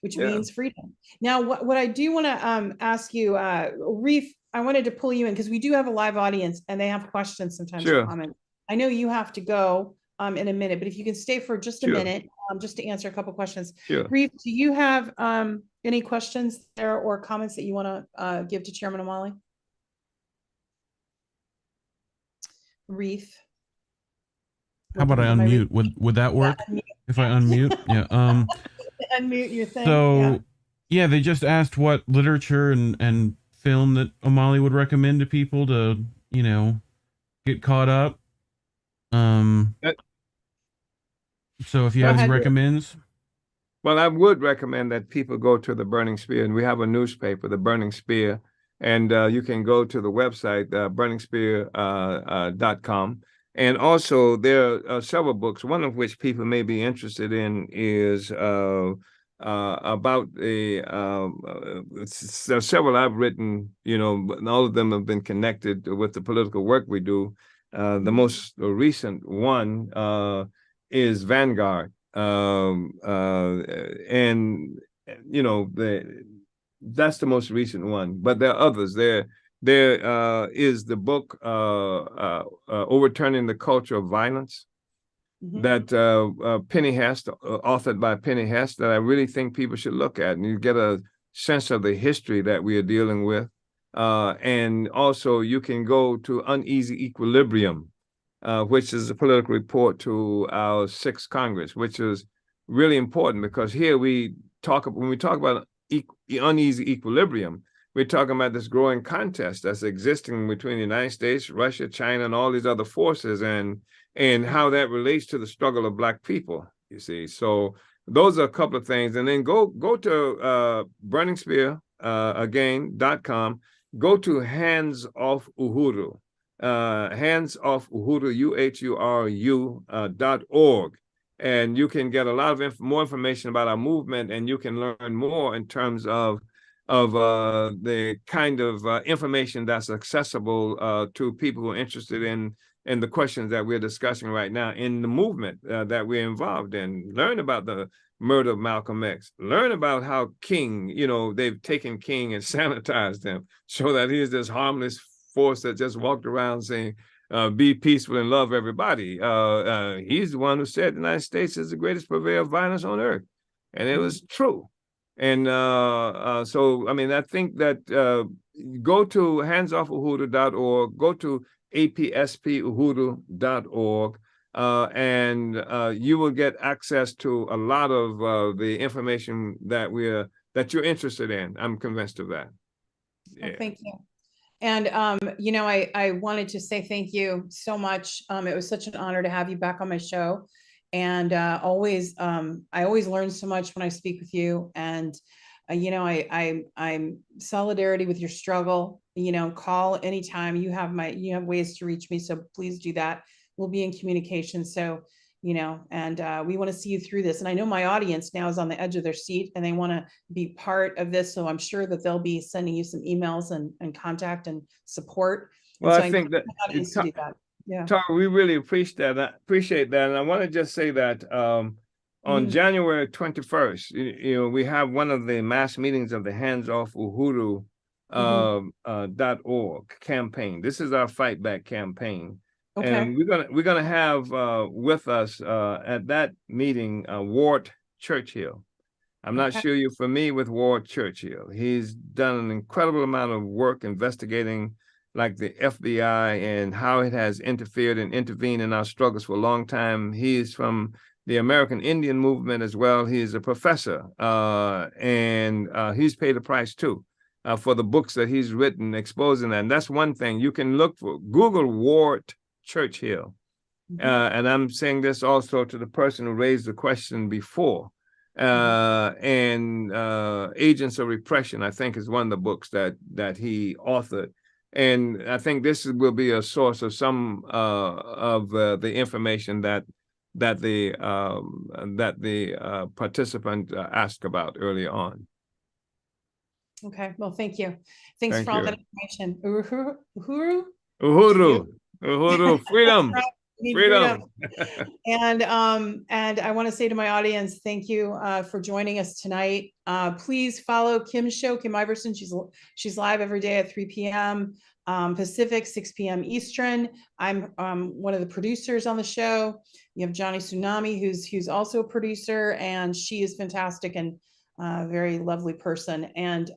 which means freedom. Now, what I do want to ask you, Reef, I wanted to pull you in because we do have a live audience and they have questions sometimes. Sure. Comments. I know you have to go in a minute, but if you can stay for just a minute, just to answer a couple questions. Sure. Reef, do you have any questions there or comments that you want to give to Chairman Omali? Reef. How about I unmute? Would that work? Yeah, if I unmute? Yeah. Unmute your thing. So yeah, they just asked what literature and film that Omali would recommend to people to, you know, get caught up. So if you have any recommends. Well, I would recommend that people go to the Burning Spear, and we have a newspaper, the Burning Spear, and you can go to the website, burningspear.com. And also there are several books, one of which people may be interested in is about several I've written, you know, and all of them have been connected with the political work we do. The most recent one is Vanguard. And, you know, that's the most recent one, but there are others. There is the book, Overturning the Culture of Violence, that Penny Hest, authored by Penny Hest, that I really think people should look at, and you get a sense of the history that we are dealing with. And also you can go to Uneasy Equilibrium, which is a political report to our 6th Congress, which is really important because here when we talk about uneasy equilibrium, we're talking about this growing contest that's existing between the United States, Russia, China, and all these other forces, and how that relates to the struggle of Black people, you see. So those are a couple of things. And then go to burningspear.com, go to Hands Off Uhuru. Hands Off Uhuru, UHURU.org, and you can get a lot of more information about our movement, and you can learn more in terms of the kind of information that's accessible to people who are interested in the questions that we're discussing right now in the movement that we're involved in. Learn about the murder of Malcolm X. Learn about how King, you know, they've taken King and sanitized him so that he's this harmless force that just walked around saying, be peaceful and love everybody. He's the one who said the United States is the greatest purveyor of violence on earth. And it was true. And so, I mean, I think that go to handsoffuhuru.org, go to APSP and you will get access to a lot of the information that you're interested in. I'm convinced of that. Yeah. Well, thank you. And, you know, I wanted to say thank you so much. It was such an honor to have you back on my show. And I always learn so much when I speak with you. And, you know, I'm solidarity with your struggle. You know, call anytime. You have ways to reach me. So please do that. We'll be in communication. So, you know, and we want to see you through this. And I know my audience now is on the edge of their seat and they want to be part of this. So I'm sure that they'll be sending you some emails and contact and support. Well, and so I think that Yeah. Tara, we really appreciate that. And I want to just say that on January 21st, we have one of the mass meetings of the Hands Off Uhuru .org campaign. This is our Fight Back campaign. Okay. And we're gonna have with us at that meeting Ward Churchill. I'm not sure you're familiar with Ward Churchill. He's done an incredible amount of work investigating like the FBI and how it has interfered and intervened in our struggles for a long time. He is from the American Indian movement as well. He is a professor, and he's paid a price too for the books that he's written exposing that. And that's one thing you can look for. Google Ward Churchill. And I'm saying this also to the person who raised the question before. And Agents of Repression, I think, is one of the books that he authored. And I think this will be a source of some of the information that the participant asked about earlier on. Okay. Well, thank you. Thanks for all that information. Uhuru. Freedom. Freedom. And I want to say to my audience, thank you for joining us tonight. Please follow Kim's show, Kim Iverson. She's live every day at 3 p.m. Pacific, 6 p.m. Eastern. I'm one of the producers on the show. You have Johnny Tsunami, who's also a producer, and she is fantastic and very lovely person, and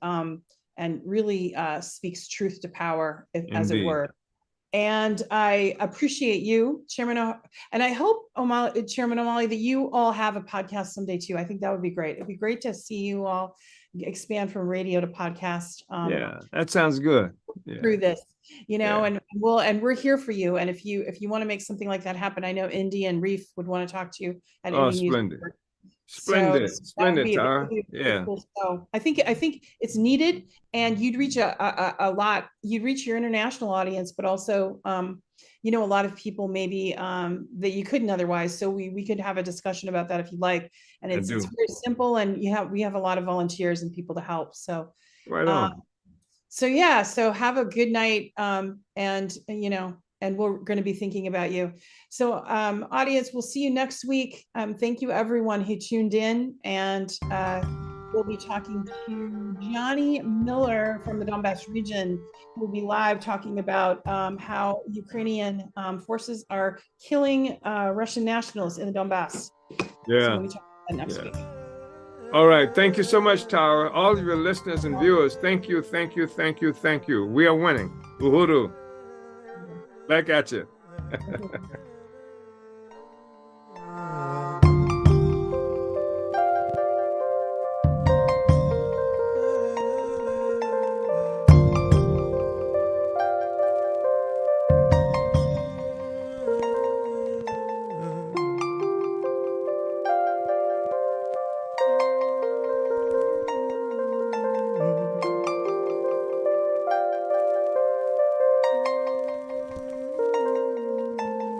really speaks truth to power, as it were. And I appreciate you, Chairman, and I hope, Chairman Omali, that you all have a podcast someday too. I think that would be great. It'd be great to see you all expand from radio to podcast. Yeah, that sounds good. Through this, and we're here for you. And if you want to make something like that happen, I know Indy and Reef would want to talk to you. And splendid. Splendid, Tara. Yeah. So I think it's needed, and you'd reach a lot. You'd reach your international audience, but also, a lot of people maybe that you couldn't otherwise. So we could have a discussion about that if you like. And it's very simple, and we have a lot of volunteers and people to help. So right on. So have a good night, and we're going to be thinking about you. So audience, we'll see you next week. Thank you everyone who tuned in, and we'll be talking to Johnny Miller from the Donbass region. We'll be live talking about how Ukrainian forces are killing Russian nationals in the Donbass. Yeah. So we'll be talking about that next week. All right. Thank you so much, Tara. All of your listeners and viewers, thank you. We are winning. Uhuru. Back at you.